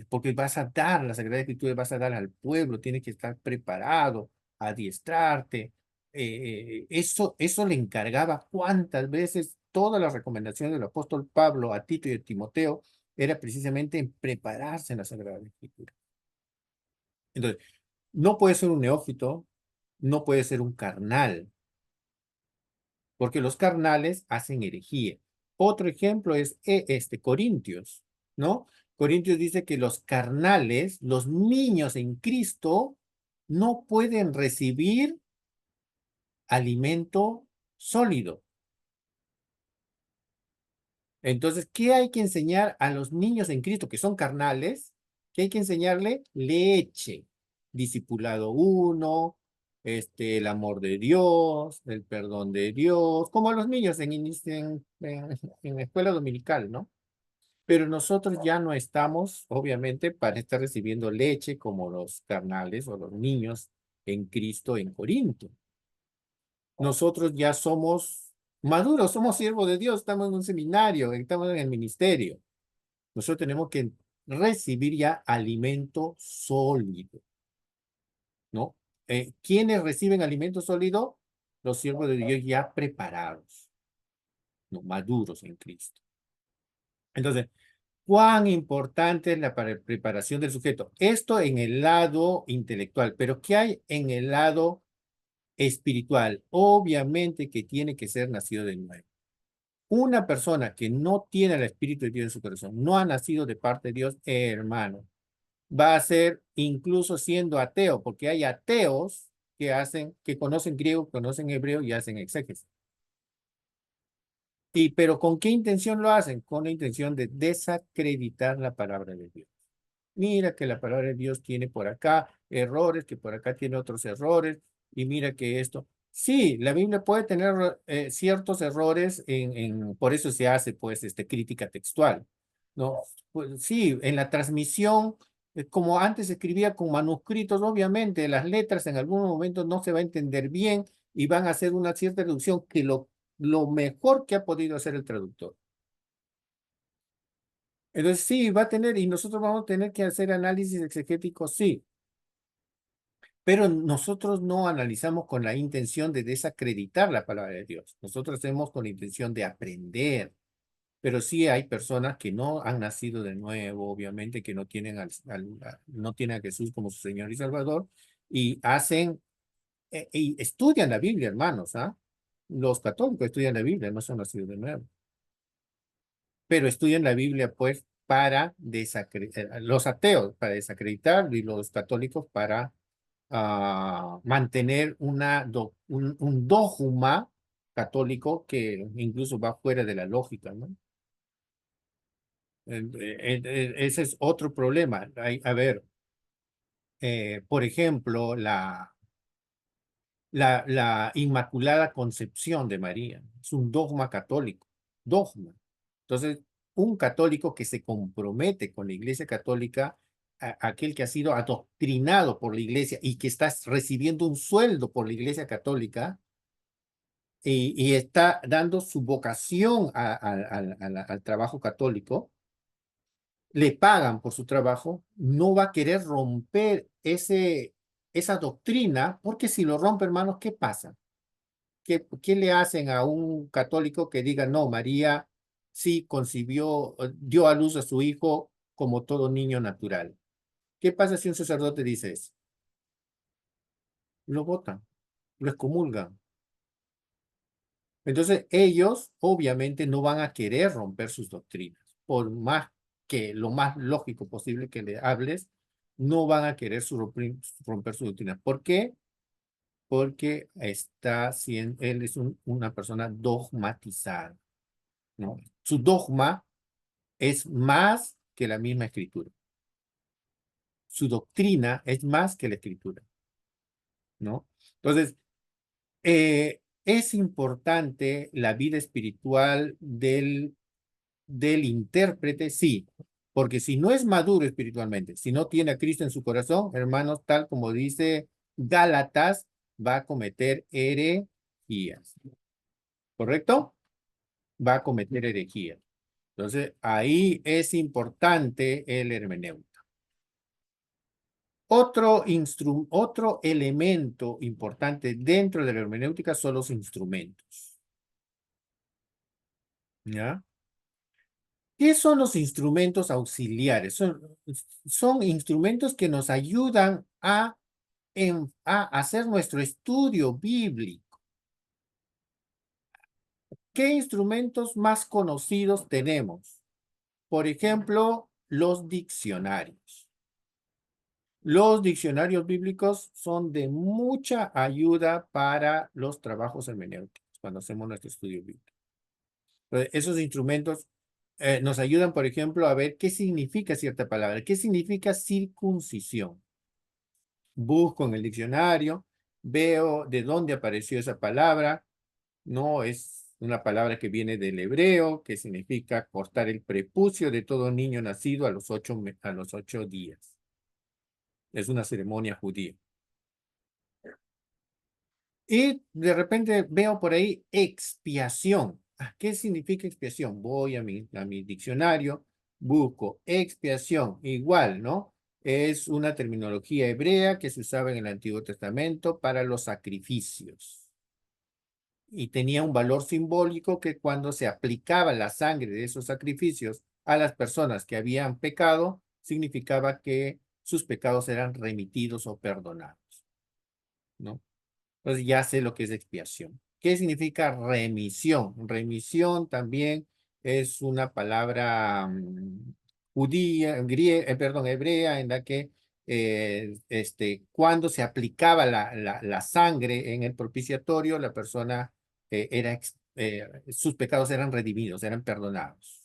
Porque vas a dar la Sagrada Escritura, vas a dar al pueblo, tienes que estar preparado, adiestrarte. Eso le encargaba cuántas veces todas las recomendaciones del apóstol Pablo a Tito y a Timoteo era precisamente en prepararse en la Sagrada Escritura. Entonces, no puede ser un neófito, no puede ser un carnal, porque los carnales hacen herejía. Otro ejemplo es Corintios, ¿no? Corintios dice que los carnales, los niños en Cristo, no pueden recibir alimento sólido. Entonces, ¿qué hay que enseñar a los niños en Cristo que son carnales? ¿Qué hay que enseñarle? Leche, discipulado uno, el amor de Dios, el perdón de Dios, como a los niños en escuela dominical, ¿no? Pero nosotros ya no estamos, obviamente, para estar recibiendo leche como los carnales o los niños en Cristo en Corinto. Nosotros ya somos maduros, somos siervos de Dios, estamos en un seminario, estamos en el ministerio. Nosotros tenemos que recibir ya alimento sólido, ¿no? ¿Quiénes reciben alimento sólido? Los siervos de Dios ya preparados, ¿no? Maduros en Cristo. Entonces, ¿cuán importante es la preparación del sujeto? Esto en el lado intelectual, pero ¿qué hay en el lado espiritual, obviamente que tiene que ser nacido de nuevo. Una persona que no tiene el Espíritu de Dios en su corazón, no ha nacido de parte de Dios, hermano, va a ser incluso siendo ateo, porque hay ateos que conocen griego, conocen hebreo y hacen exégesis. Pero ¿con qué intención lo hacen? Con la intención de desacreditar la palabra de Dios. Mira que la palabra de Dios tiene por acá errores, que por acá tiene otros errores, y mira que esto. Sí, la Biblia puede tener ciertos errores, por eso se hace pues crítica textual, ¿no? Pues, sí, en la transmisión, como antes se escribía con manuscritos, obviamente las letras en algunos momentos no se va a entender bien y van a hacer una cierta reducción que lo mejor que ha podido hacer el traductor. Entonces sí, va a tener, y nosotros vamos a tener que hacer análisis exegético, sí, pero nosotros no analizamos con la intención de desacreditar la palabra de Dios. Nosotros hacemos con la intención de aprender, pero sí hay personas que no han nacido de nuevo, obviamente, que no tienen no tienen a Jesús como su Señor y Salvador, y y estudian la Biblia, hermanos, ¿ah? Los católicos estudian la Biblia, no son nacidos de nuevo, pero estudian la Biblia, pues, para desacreditar, los ateos para desacreditar y los católicos para mantener un dogma católico que incluso va fuera de la lógica, ¿no? Ese es otro problema. A ver, por ejemplo, la Inmaculada Concepción de María es un dogma católico, dogma. Entonces, un católico que se compromete con la Iglesia Católica, aquel que ha sido adoctrinado por la Iglesia y que está recibiendo un sueldo por la Iglesia Católica y está dando su vocación al trabajo católico, le pagan por su trabajo, no va a querer romper esa doctrina, porque si lo rompe, hermanos, ¿qué pasa? ¿Qué le hacen a un católico que diga, no, María sí concibió, dio a luz a su hijo como todo niño natural? ¿Qué pasa si un sacerdote dice eso? Lo votan, lo excomulgan. Entonces, ellos obviamente no van a querer romper sus doctrinas, por más que lo más lógico posible que le hables, no van a querer romper sus doctrinas. ¿Por qué? Porque él es una persona dogmatizada, ¿no? Su dogma es más que la misma escritura. Su doctrina es más que la escritura, ¿no? Entonces, es importante la vida espiritual del intérprete, sí, porque si no es maduro espiritualmente, si no tiene a Cristo en su corazón, hermanos, tal como dice Gálatas, va a cometer herejías, ¿correcto? Va a cometer herejías. Entonces, ahí es importante el hermeneuta. Otro elemento importante dentro de la hermenéutica son los instrumentos. ¿Ya? ¿Qué son los instrumentos auxiliares? Son instrumentos que nos ayudan a hacer nuestro estudio bíblico. ¿Qué instrumentos más conocidos tenemos? Por ejemplo, los diccionarios. Los diccionarios bíblicos son de mucha ayuda para los trabajos hermenéuticos cuando hacemos nuestro estudio bíblico. Esos instrumentos nos ayudan, por ejemplo, a ver qué significa cierta palabra. ¿Qué significa circuncisión? Busco en el diccionario, veo de dónde apareció esa palabra. No es una palabra que viene del hebreo, que significa cortar el prepucio de todo niño nacido a los 8 días. Es una ceremonia judía. Y de repente veo por ahí expiación. ¿Qué significa expiación? Voy a mi diccionario, busco expiación, igual, ¿no? Es una terminología hebrea que se usaba en el Antiguo Testamento para los sacrificios. Y tenía un valor simbólico que cuando se aplicaba la sangre de esos sacrificios a las personas que habían pecado, significaba que sus pecados eran remitidos o perdonados, ¿no? Entonces ya sé lo que es expiación. ¿Qué significa remisión? Remisión también es una palabra judía, perdón, hebrea, en la que cuando se aplicaba la sangre en el propiciatorio, la persona sus pecados eran redimidos, eran perdonados.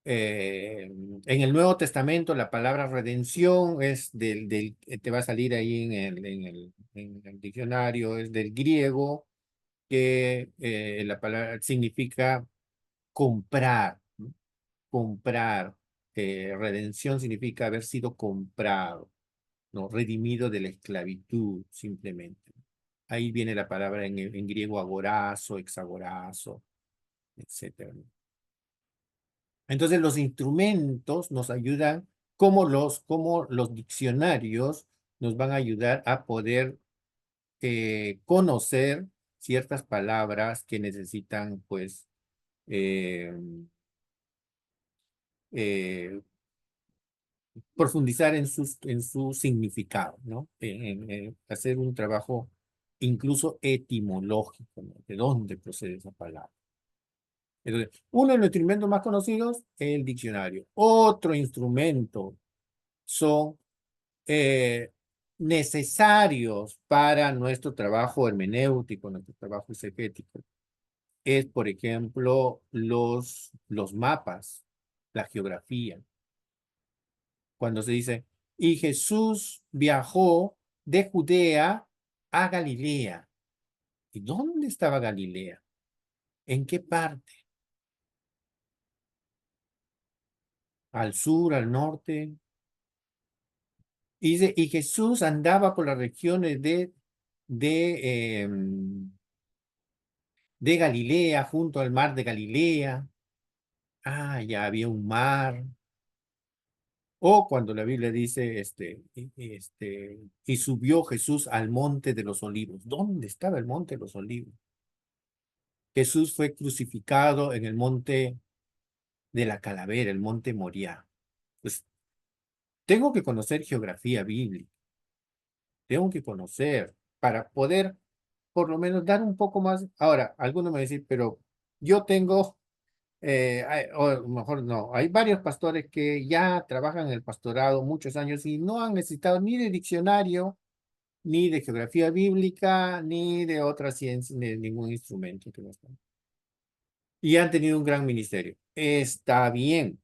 En el Nuevo Testamento la palabra redención es te va a salir ahí en el diccionario, es del griego, que la palabra significa comprar, ¿no? Comprar. Redención significa haber sido comprado, ¿no? Redimido de la esclavitud, simplemente. Ahí viene la palabra en griego agorazo, hexagorazo, etcétera, ¿no? Entonces los instrumentos nos ayudan, como los diccionarios nos van a ayudar a poder conocer ciertas palabras que necesitan, pues, eh, eh, profundizar en su significado, ¿no? Hacer un trabajo incluso etimológico, ¿no? ¿De dónde procede esa palabra? Entonces, uno de los instrumentos más conocidos es el diccionario. Otro instrumento son necesarios para nuestro trabajo hermenéutico, nuestro trabajo exegético, es, por ejemplo, los mapas, la geografía. Cuando se dice, y Jesús viajó de Judea a Galilea. ¿Y dónde estaba Galilea? ¿En qué parte? ¿Al sur, al norte? Y dice, y Jesús andaba por las regiones de Galilea, junto al mar de Galilea. Ah, ya había un mar. O cuando la Biblia dice, y subió Jesús al monte de los olivos. ¿Dónde estaba el monte de los olivos? Jesús fue crucificado en el monte de la calavera, el monte Moriah. Pues tengo que conocer geografía bíblica, tengo que conocer para poder por lo menos dar un poco más. Ahora, algunos me dicen, pero yo tengo o mejor no, hay varios pastores que ya trabajan en el pastorado muchos años y no han necesitado ni de diccionario, ni de geografía bíblica, ni de otra ciencia, ni de ningún instrumento que no están. Y han tenido un gran ministerio. Está bien,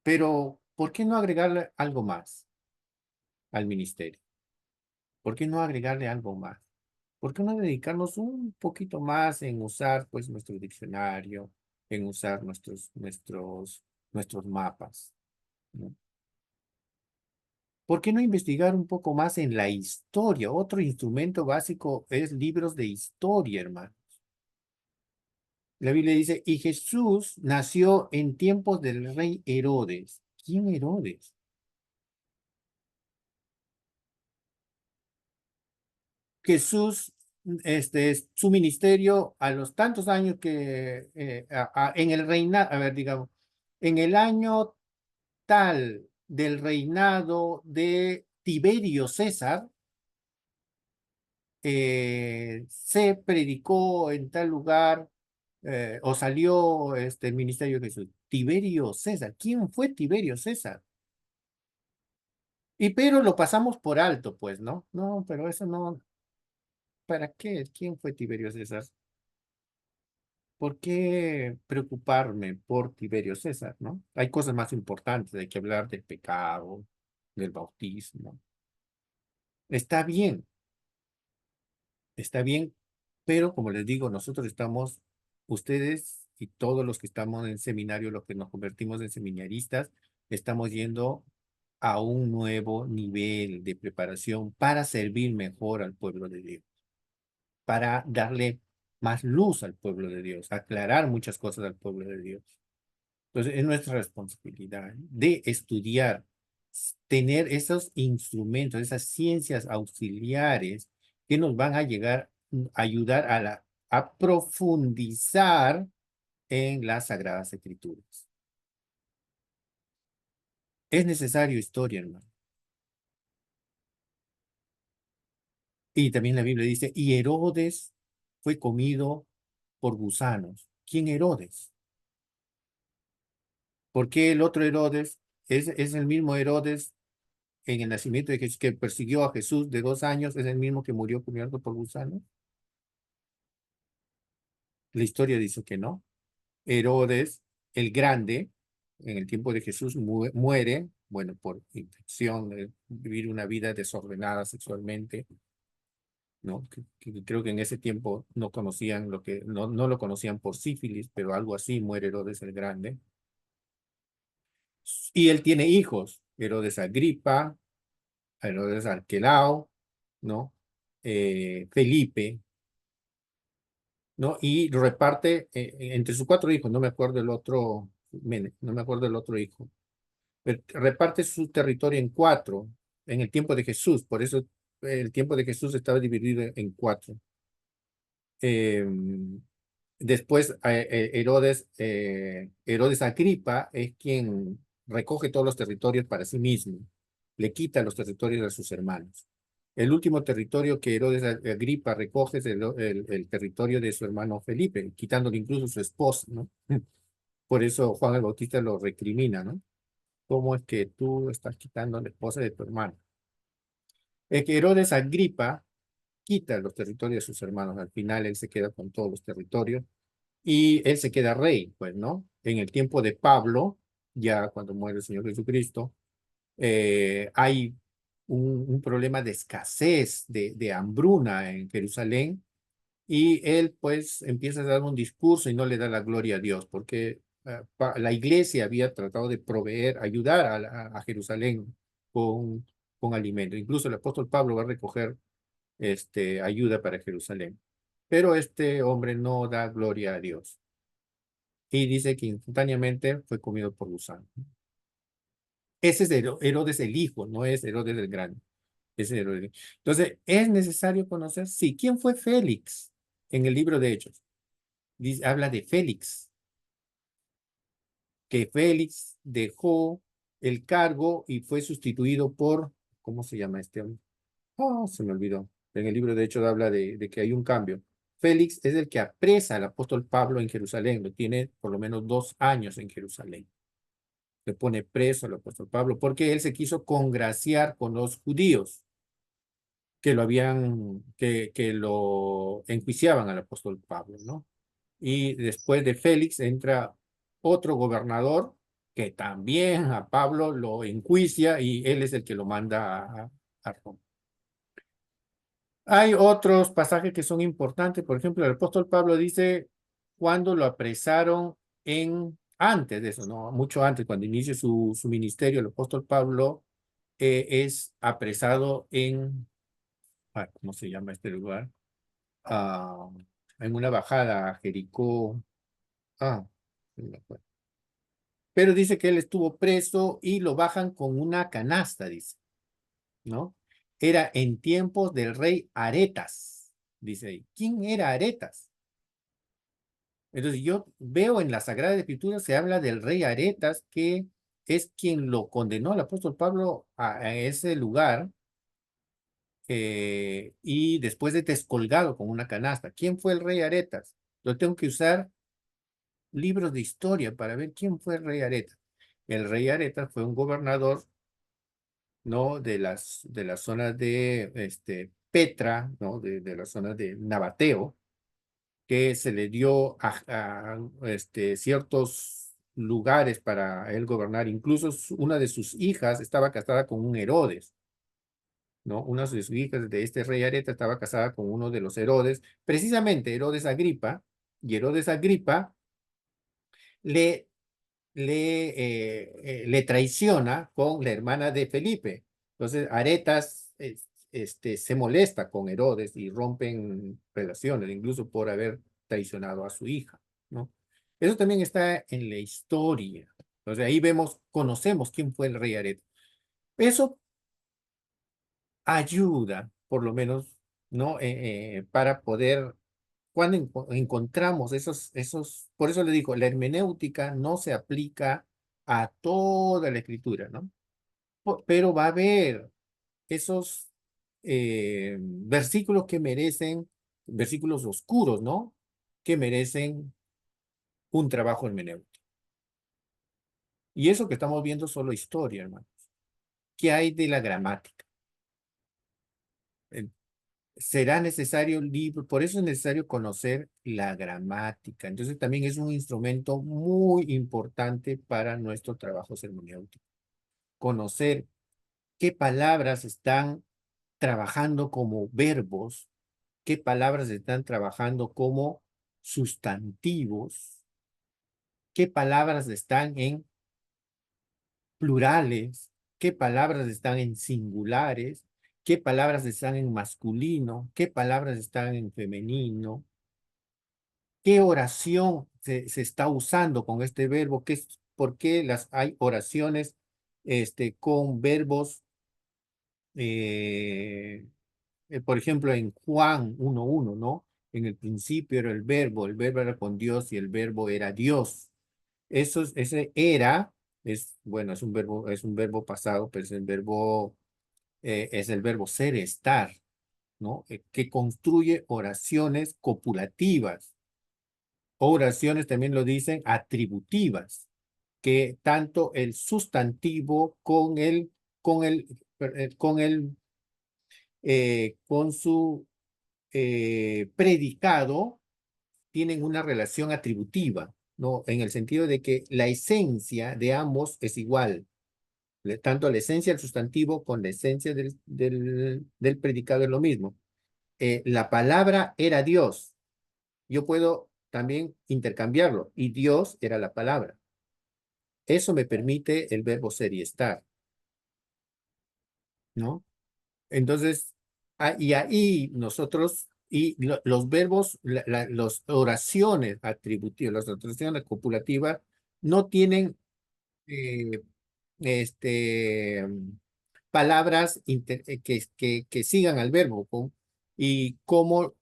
pero ¿por qué no agregarle algo más al ministerio? ¿Por qué no agregarle algo más? ¿Por qué no dedicarnos un poquito más en usar pues nuestro diccionario, en usar nuestros mapas, ¿no? ¿Por qué no investigar un poco más en la historia? Otro instrumento básico es libros de historia, hermano. La Biblia dice, y Jesús nació en tiempos del rey Herodes. ¿Quién Herodes? Jesús, su ministerio a los tantos años que en el reinado, a ver, digamos, en el año tal del reinado de Tiberio César, se predicó en tal lugar o salió el ministerio de Jesús. Tiberio César. ¿Quién fue Tiberio César? Y pero lo pasamos por alto, pues, ¿no? No, pero eso no. ¿Para qué? ¿Quién fue Tiberio César? ¿Por qué preocuparme por Tiberio César, no? Hay cosas más importantes, hay que hablar del pecado, del bautismo. Está bien, está bien, pero como les digo, nosotros estamos, ustedes y todos los que estamos en seminario, los que nos convertimos en seminaristas, estamos yendo a un nuevo nivel de preparación para servir mejor al pueblo de Dios, para darle más luz al pueblo de Dios, aclarar muchas cosas al pueblo de Dios. Entonces, es nuestra responsabilidad de estudiar, tener esos instrumentos, esas ciencias auxiliares que nos van a ayudar a profundizar en las Sagradas Escrituras. Es necesario historia, hermano. Y también la Biblia dice, y Herodes fue comido por gusanos. ¿Quién Herodes? ¿Por qué el otro Herodes es el mismo Herodes en el nacimiento de Jesús que persiguió a Jesús de 2 años? ¿Es el mismo que murió comido por gusanos? La historia dice que no. Herodes el Grande, en el tiempo de Jesús, muere, bueno, por infección, vivir una vida desordenada sexualmente, ¿no? Que creo que en ese tiempo no conocían no lo conocían por sífilis, pero algo así, muere Herodes el Grande. Y él tiene hijos, Herodes Agripa, Herodes Arquelao, ¿no? Felipe, ¿no? Y reparte entre sus 4 hijos, no me acuerdo el otro, no me acuerdo el otro hijo, pero reparte su territorio en 4 en el tiempo de Jesús, por eso el tiempo de Jesús estaba dividido en 4. Eh, Después, Herodes Agripa es quien recoge todos los territorios para sí mismo, le quita los territorios a sus hermanos. El último territorio que Herodes Agripa recoge es el territorio de su hermano Felipe, quitándole incluso su esposa, ¿no? Por eso Juan el Bautista lo recrimina, ¿no? ¿Cómo es que tú estás quitando la esposa de tu hermano? Es que Herodes Agripa quita los territorios de sus hermanos. Al final él se queda con todos los territorios y él se queda rey, pues, ¿no? En el tiempo de Pablo, ya cuando muere el Señor Jesucristo, hay un problema de escasez, de hambruna en Jerusalén, y él pues empieza a dar un discurso y no le da la gloria a Dios, porque la iglesia había tratado de proveer, ayudar a Jerusalén con, con alimento. Incluso el apóstol Pablo va a recoger ayuda para Jerusalén. Pero este hombre no da gloria a Dios. Y dice que instantáneamente fue comido por gusano. Ese es Herodes el hijo, no es Herodes el grande. Ese es Herodes. Entonces, ¿es necesario conocer? Sí. ¿Quién fue Félix en el libro de Hechos? Dice, habla de Félix, que Félix dejó el cargo y fue sustituido por, ¿cómo se llama este hombre? Oh, se me olvidó. En el libro de Hechos habla de que hay un cambio. Félix es el que apresa al apóstol Pablo en Jerusalén. Lo tiene por lo menos 2 años en Jerusalén. Le pone preso al apóstol Pablo porque él se quiso congraciar con los judíos que que lo enjuiciaban al apóstol Pablo, ¿no? Y después de Félix entra otro gobernador que también a Pablo lo enjuicia y él es el que lo manda a Roma. Hay otros pasajes que son importantes. Por ejemplo, el apóstol Pablo dice cuando lo apresaron antes de eso, ¿no? Mucho antes, cuando inicia su ministerio, el apóstol Pablo es apresado ¿cómo se llama este lugar? Ah, en una bajada a Jericó. Ah, no me acuerdo. Pero dice que él estuvo preso y lo bajan con una canasta, dice, ¿no? Era en tiempos del rey Aretas, dice ahí. ¿Quién era Aretas? Entonces yo veo en la Sagrada Escritura se habla del rey Aretas, que es quien lo condenó al apóstol Pablo a ese lugar y después de descolgado con una canasta. ¿Quién fue el rey Aretas? Yo tengo que usar libros de historia para ver quién fue el rey Aretas. El rey Aretas fue un gobernador, ¿no? De la zona de Petra, ¿no? De la zona de Nabateo, que se le dio a ciertos lugares para él gobernar. Incluso una de sus hijas estaba casada con un Herodes, ¿no? Una de sus hijas de este rey Areta estaba casada con uno de los Herodes, precisamente Herodes Agripa, y Herodes Agripa le, le traiciona con la hermana de Felipe. Entonces Aretas se molesta con Herodes y rompen relaciones, incluso por haber traicionado a su hija, ¿no? Eso también está en la historia. Entonces ahí conocemos quién fue el rey Aretas. Eso ayuda, por lo menos, ¿no? Para poder, cuando encontramos por eso le digo, la hermenéutica no se aplica a toda la escritura, ¿no? Pero va a haber esos versículos que merecen, versículos oscuros, ¿no? Que merecen un trabajo hermenéutico. Y eso que estamos viendo es solo historia, hermano. ¿Qué hay de la gramática? Eh, Será necesario el libro, por eso es necesario conocer la gramática. Entonces también es un instrumento muy importante para nuestro trabajo hermenéutico. Conocer qué palabras están trabajando como verbos, qué palabras están trabajando como sustantivos, qué palabras están en plurales, qué palabras están en singulares, qué palabras están en masculino, qué palabras están en femenino, qué oración se está usando con este verbo, por qué hay oraciones con verbos, eh, por ejemplo, en Juan 1:1, ¿no? En el principio era el verbo era con Dios y el verbo era Dios. Ese era, bueno, es un verbo pasado, pero es el verbo ser, estar, ¿no? Que construye oraciones copulativas. Oraciones también lo dicen atributivas, que tanto el sustantivo con el, con su predicado tienen una relación atributiva, ¿no? En el sentido de que la esencia de ambos es igual. Tanto la esencia del sustantivo con la esencia del predicado es lo mismo. La palabra era Dios. Yo puedo también intercambiarlo. Y Dios era la palabra. Eso me permite el verbo ser y estar, ¿no? Entonces, y ahí nosotros, los verbos, las oraciones atributivas, las oraciones copulativas, no tienen eh, este, palabras que sigan al verbo. Y como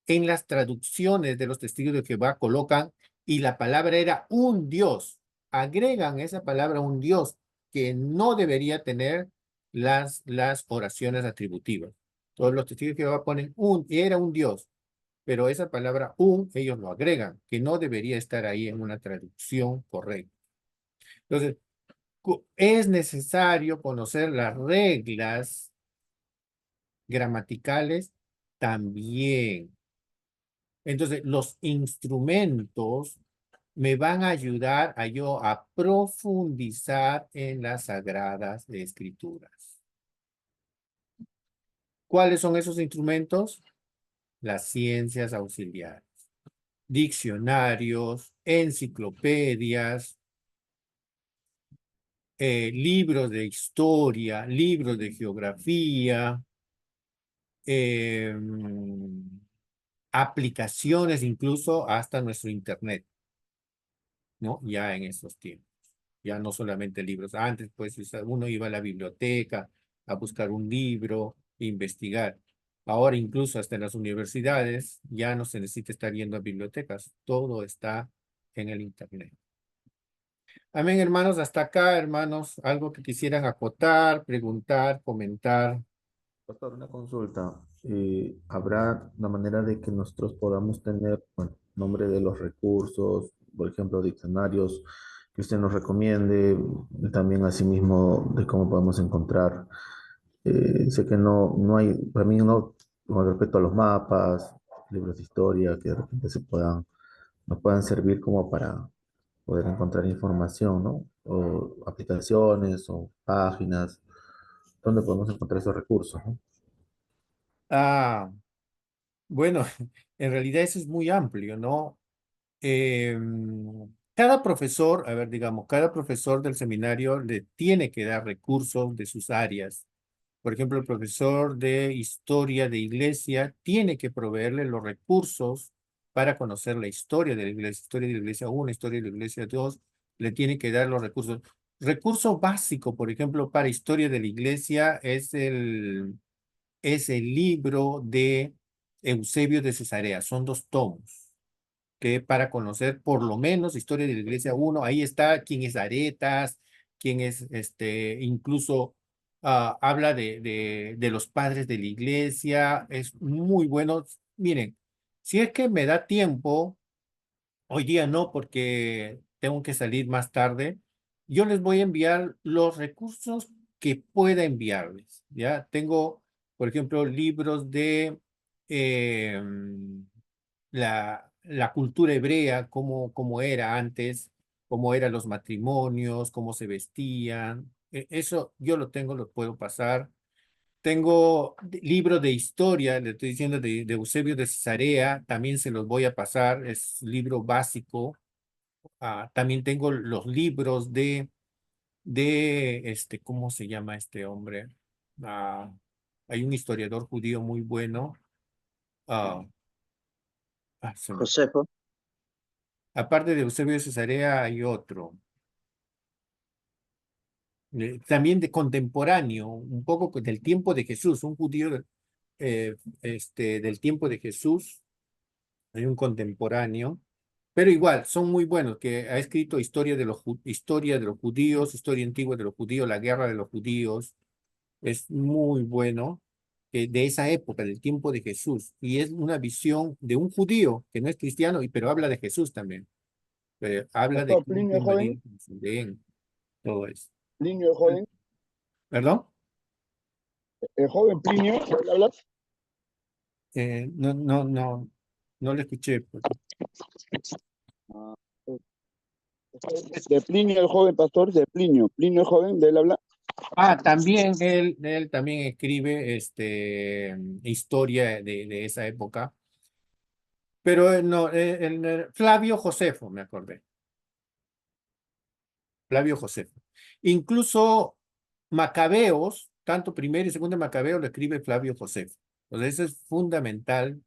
en las traducciones de los testigos de Jehová colocan, y la palabra era un Dios, agregan esa palabra un Dios que no debería tener las oraciones atributivas. Todos los testigos de Jehová ponen era un Dios, pero esa palabra ellos lo agregan, que no debería estar ahí en una traducción correcta. Entonces, es necesario conocer las reglas gramaticales también. Entonces, los instrumentos me van a ayudar a yo a profundizar en las sagradas escrituras. ¿Cuáles son esos instrumentos? Las ciencias auxiliares, diccionarios, enciclopedias, libros de historia, libros de geografía, aplicaciones, incluso hasta nuestro internet, ¿no? Ya en estos tiempos. Ya no solamente libros. Antes, pues, uno iba a la biblioteca a buscar un libro, investigar. Ahora, incluso hasta en las universidades, ya no se necesita estar yendo a bibliotecas. Todo está en el internet. Amén, hermanos. Hasta acá, hermanos. Algo que quisieran acotar, preguntar, comentar. Pastor, una consulta. ¿Habrá una manera de que nosotros podamos tener, bueno, nombre de los recursos, por ejemplo, diccionarios que usted nos recomiende, y también asimismo de cómo podemos encontrar? Sé que no hay, para mí no, con respecto a los mapas, libros de historia, que de repente nos puedan servir como para poder encontrar información, ¿no? O aplicaciones o páginas, donde podemos encontrar esos recursos, ¿no? Ah, bueno, en realidad eso es muy amplio, ¿no? Cada profesor, a ver, digamos, cada profesor del seminario le tiene que dar recursos de sus áreas. Por ejemplo, el profesor de historia de iglesia tiene que proveerle los recursos para conocer la historia de la iglesia 1, historia de la iglesia 2, le tiene que dar los recursos. Recurso básico, por ejemplo, para historia de la iglesia es el libro de Eusebio de Cesarea. Son 2 tomos que para conocer por lo menos historia de la iglesia 1, ahí está quién es Aretas, quién es incluso habla de los padres de la iglesia, es muy bueno. Miren, si es que me da tiempo, hoy día no, porque tengo que salir más tarde. Yo les voy a enviar los recursos que pueda enviarles. Ya tengo, por ejemplo, libros de eh, la cultura hebrea, cómo era antes, cómo eran los matrimonios, cómo se vestían. Eso yo lo tengo, lo puedo pasar. Tengo libros de historia, le estoy diciendo de Eusebio de Cesarea, también se los voy a pasar, es libro básico. También tengo los libros ¿cómo se llama este hombre? Ah, hay un historiador judío muy bueno. ah, se me- Josefo, Aparte de Eusebio de Cesarea hay otro. También de contemporáneo, un poco del tiempo de Jesús, un judío del tiempo de Jesús. Hay un contemporáneo, pero igual, son muy buenos, que ha escrito historia de los judíos, historia antigua de los judíos, la guerra de los judíos. Es muy bueno, de esa época, del tiempo de Jesús. Y es una visión de un judío que no es cristiano, pero habla de Jesús también. Habla de Pastor Cristo Plinio el joven, invadiendo Jerusalén, todo eso. Plinio el joven, ¿Perdón? el joven Plinio, ¿le hablas? No, no, no, no le escuché, pues. Ah, de Plinio el joven, pastor, de Plinio el joven, ¿de él habla? También él también escribe historia de esa época, pero no, Flavio Josefo, me acordé, Flavio Josefo. Incluso Macabeos, tanto primero y segundo Macabeo lo escribe Flavio Josefo. Entonces, eso es fundamental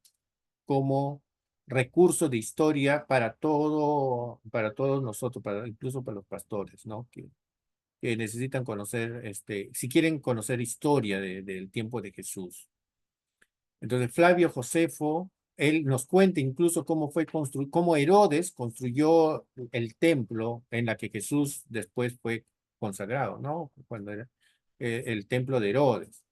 como recurso de historia para todos nosotros, incluso para los pastores, ¿no? Que necesitan conocer, si quieren conocer historia del tiempo de Jesús. Entonces, Flavio Josefo, él nos cuenta incluso cómo Herodes construyó el templo en la que Jesús después fue consagrado, ¿no? Cuando era el templo de Herodes.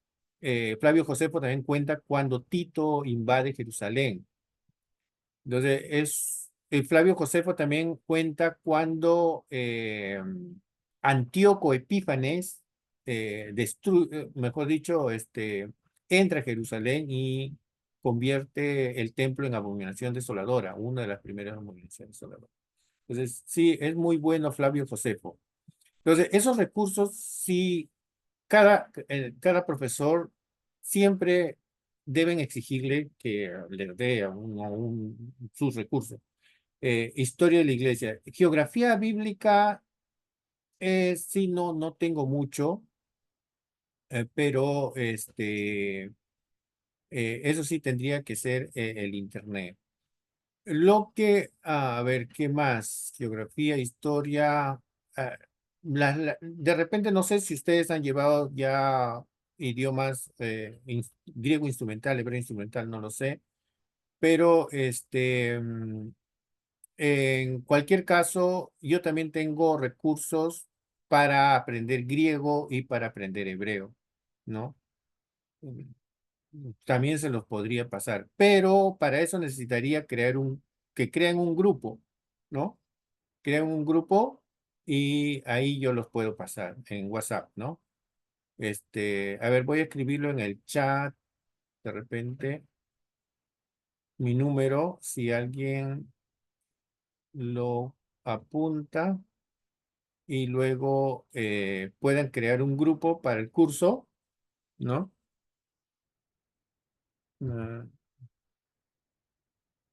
Flavio Josefo también cuenta cuando Tito invade Jerusalén. Entonces, Flavio Josefo también cuenta cuando Antíoco Epífanes mejor dicho, entra a Jerusalén y convierte el templo en abominación desoladora, una de las primeras abominaciones desoladoras. Entonces, sí, es muy bueno Flavio Josefo. Entonces, esos recursos, sí, cada profesor siempre deben exigirle que le dé sus recursos. Historia de la iglesia. Geografía bíblica, sí, no tengo mucho, pero eso sí tendría que ser el internet. A ver, ¿qué más? Geografía, historia. ah, de repente no sé si ustedes han llevado ya idiomas griego instrumental, hebreo instrumental, no lo sé, pero en cualquier caso, yo también tengo recursos para aprender griego y para aprender hebreo, ¿no? También se los podría pasar, pero para eso necesitaría que creen un grupo, ¿no? Crean un grupo y ahí yo los puedo pasar en WhatsApp, ¿no? A ver, voy a escribirlo en el chat de repente, mi número, si alguien lo apunta y luego puedan crear un grupo para el curso, ¿no? Ah,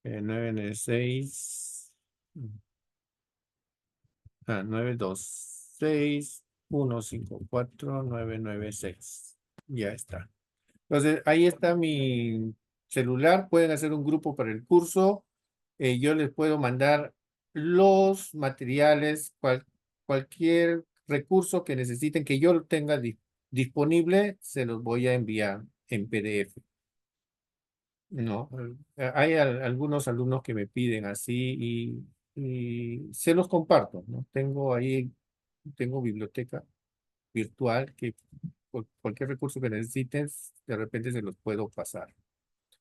996. 926-154-996. Ya está. Entonces, ahí está mi celular. Pueden hacer un grupo para el curso. Yo les puedo mandar los materiales, cualquier recurso que necesiten que yo tenga disponible, se los voy a enviar en PDF. No, hay algunos alumnos que me piden así y se los comparto, ¿no? Tengo biblioteca virtual que cualquier recurso que necesiten, de repente se los puedo pasar.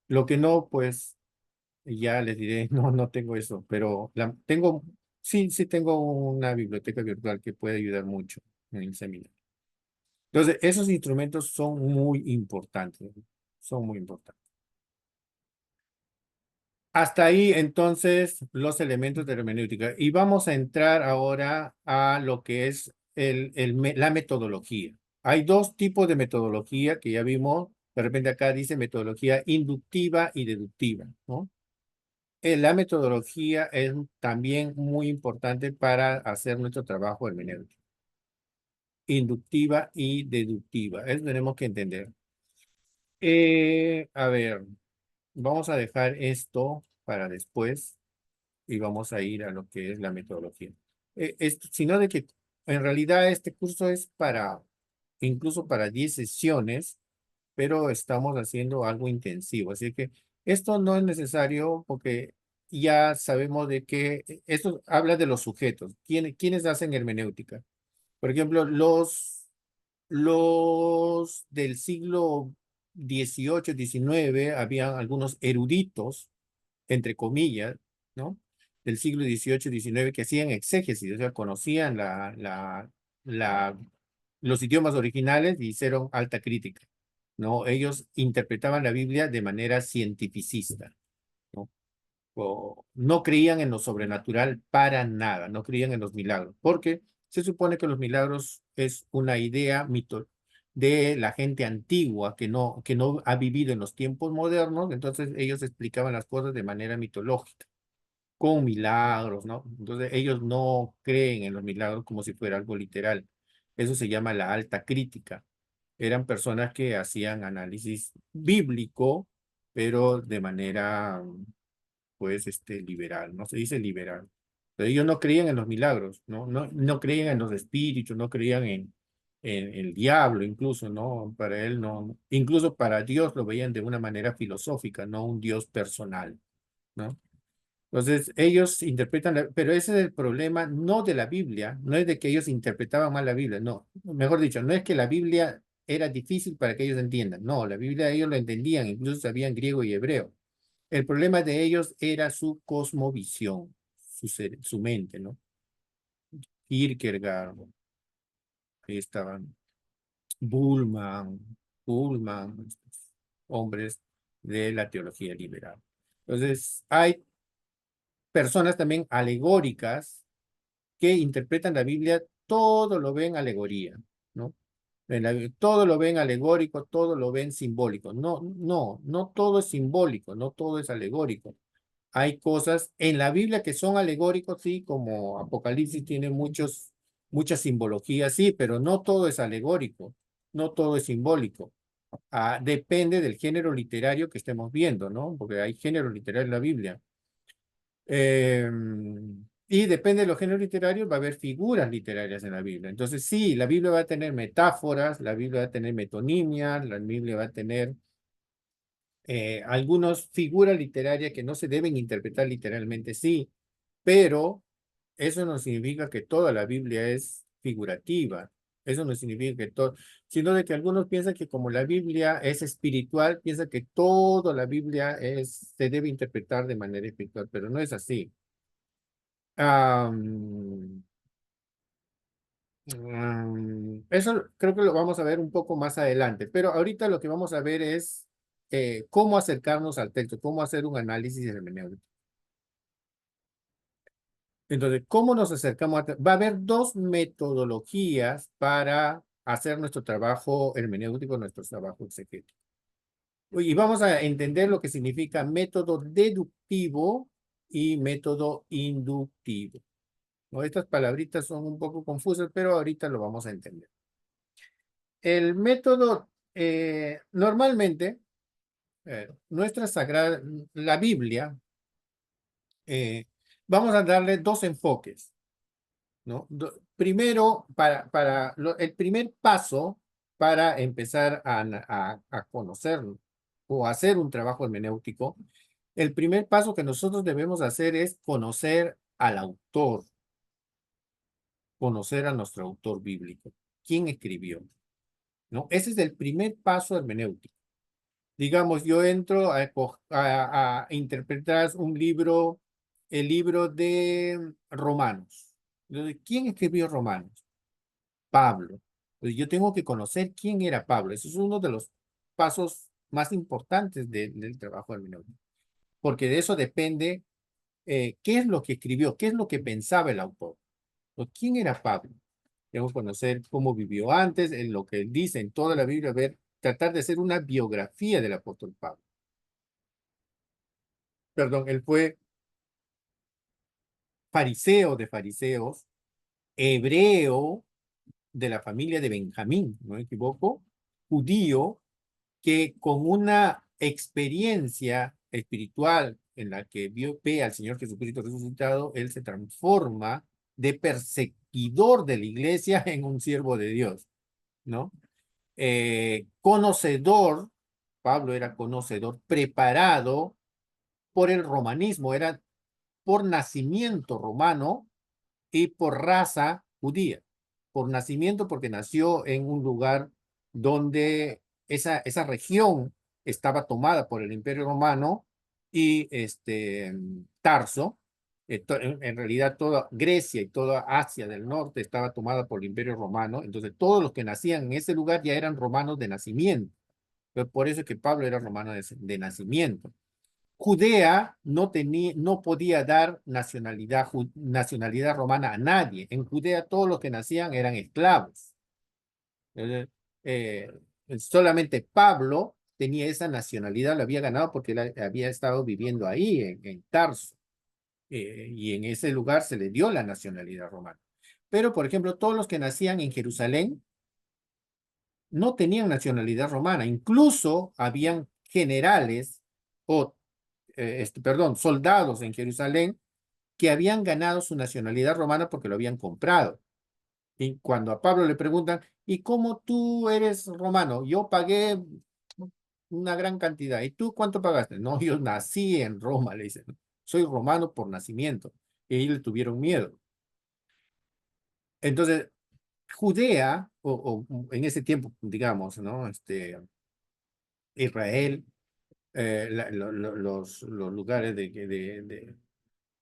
Lo que no, pues ya les diré, no, no tengo eso, pero sí tengo una biblioteca virtual que puede ayudar mucho en el seminario. Entonces, esos instrumentos son muy importantes, son muy importantes. Hasta ahí, entonces, los elementos de hermenéutica. Y vamos a entrar ahora a lo que es la metodología. Hay dos tipos de metodología que ya vimos. De repente acá dice metodología inductiva y deductiva, ¿no? La metodología es también muy importante para hacer nuestro trabajo hermenéutico. Inductiva y deductiva. Eso tenemos que entender. A ver, vamos a dejar esto para después y vamos a ir a lo que es la metodología. Sino de que en realidad este curso es incluso para 10 sesiones, pero estamos haciendo algo intensivo. Así que esto no es necesario porque ya sabemos de que esto habla de los sujetos. ¿Quiénes hacen hermenéutica? Por ejemplo, los del siglo XVIII, XIX, había algunos eruditos, entre comillas, ¿no? Del siglo XVIII, XIX, que hacían exégesis, o sea, conocían los idiomas originales y hicieron alta crítica, ¿no? Ellos interpretaban la Biblia de manera cientificista, ¿no? No creían en lo sobrenatural para nada, no creían en los milagros, porque se supone que los milagros es una idea de la gente antigua que no ha vivido en los tiempos modernos, entonces ellos explicaban las cosas de manera mitológica, con milagros, ¿no? Entonces ellos no creen en los milagros como si fuera algo literal. Eso se llama la alta crítica. Eran personas que hacían análisis bíblico, pero de manera pues liberal, no se dice liberal. Pero ellos no creían en los milagros, no creían en los espíritus, no creían en el diablo incluso, ¿no? Para él no, incluso para Dios lo veían de una manera filosófica, no un Dios personal, ¿no? Entonces ellos interpretan, pero ese es el problema no de la Biblia, no es de que ellos interpretaban mal la Biblia, no, mejor dicho, no es que la Biblia era difícil para que ellos entiendan, no, la Biblia ellos lo entendían, incluso sabían griego y hebreo. El problema de ellos era su cosmovisión, su mente, ¿no? Kierkegaard, ahí estaban Bullman, estos hombres de la teología liberal. Entonces, hay personas también alegóricas que interpretan la Biblia, todo lo ven alegoría, ¿no? Todo lo ven alegórico, todo lo ven simbólico. No todo es simbólico, no todo es alegórico. Hay cosas en la Biblia que son alegóricos, sí, como Apocalipsis tiene muchas simbologías, sí, pero no todo es alegórico, no todo es simbólico. Depende del género literario que estemos viendo, ¿no? Porque hay género literario en la Biblia. Y depende de los géneros literarios, va a haber figuras literarias en la Biblia. Entonces, sí, la Biblia va a tener metáforas, la Biblia va a tener metonimia, la Biblia va a tener algunas figuras literarias que no se deben interpretar literalmente, sí, pero eso no significa que toda la Biblia es figurativa. Eso no significa que todo, sino de que algunos piensan que como la Biblia es espiritual, piensan que toda la Biblia se debe interpretar de manera espiritual, pero no es así. Eso creo que lo vamos a ver un poco más adelante, pero ahorita lo que vamos a ver es cómo acercarnos al texto, cómo hacer un análisis hermenéutico. Entonces, ¿cómo nos acercamos va a haber dos metodologías para hacer nuestro trabajo hermenéutico, nuestro trabajo exegético. Y vamos a entender lo que significa método deductivo y método inductivo, ¿no? Estas palabritas son un poco confusas, pero ahorita lo vamos a entender. El método, normalmente, la Biblia, vamos a darle dos enfoques, ¿no? Primero, el primer paso para empezar a conocer o hacer un trabajo hermenéutico, el primer paso que nosotros debemos hacer es conocer al autor, conocer a nuestro autor bíblico. ¿Quién escribió? ¿no? Ese es el primer paso hermenéutico. Digamos, yo entro a interpretar un libro, el libro de Romanos. Entonces, ¿quién escribió Romanos? Pablo. Entonces, yo tengo que conocer quién era Pablo. Ese es uno de los pasos más importantes del trabajo hermenéutico, porque de eso depende qué es lo que escribió, qué es lo que pensaba el autor. ¿O quién era Pablo? Tengo que conocer cómo vivió antes, en lo que él dice en toda la Biblia, ver, tratar de hacer una biografía del apóstol Pablo. Perdón, él fue fariseo de fariseos, hebreo de la familia de Benjamín, no me equivoco, judío, que con una experiencia espiritual en la que ve al Señor Jesucristo resucitado, él se transforma de perseguidor de la iglesia en un siervo de Dios, ¿no? Conocedor, Pablo era conocedor, preparado por el romanismo, era por nacimiento romano y por raza judía. Por nacimiento porque nació en un lugar donde esa región estaba tomada por el Imperio Romano y Tarso. En realidad toda Grecia y toda Asia del norte estaba tomada por el Imperio Romano. Entonces todos los que nacían en ese lugar ya eran romanos de nacimiento. Pero por eso es que Pablo era romano de nacimiento. Judea no podía dar nacionalidad romana a nadie. En Judea todos los que nacían eran esclavos. Eh, eh, Solamente Pablo tenía esa nacionalidad, lo había ganado porque él había estado viviendo ahí, en Tarso. Y en ese lugar se le dio la nacionalidad romana. Pero, por ejemplo, todos los que nacían en Jerusalén no tenían nacionalidad romana. Incluso habían generales o perdón, soldados en Jerusalén que habían ganado su nacionalidad romana porque lo habían comprado. Y cuando a Pablo le preguntan, ¿y cómo tú eres romano? Yo pagué una gran cantidad. ¿Y tú cuánto pagaste? No, yo nací en Roma, le dicen. Soy romano por nacimiento. Y ellos le tuvieron miedo. Entonces, Judea, o en ese tiempo, digamos, ¿no? Israel, los lugares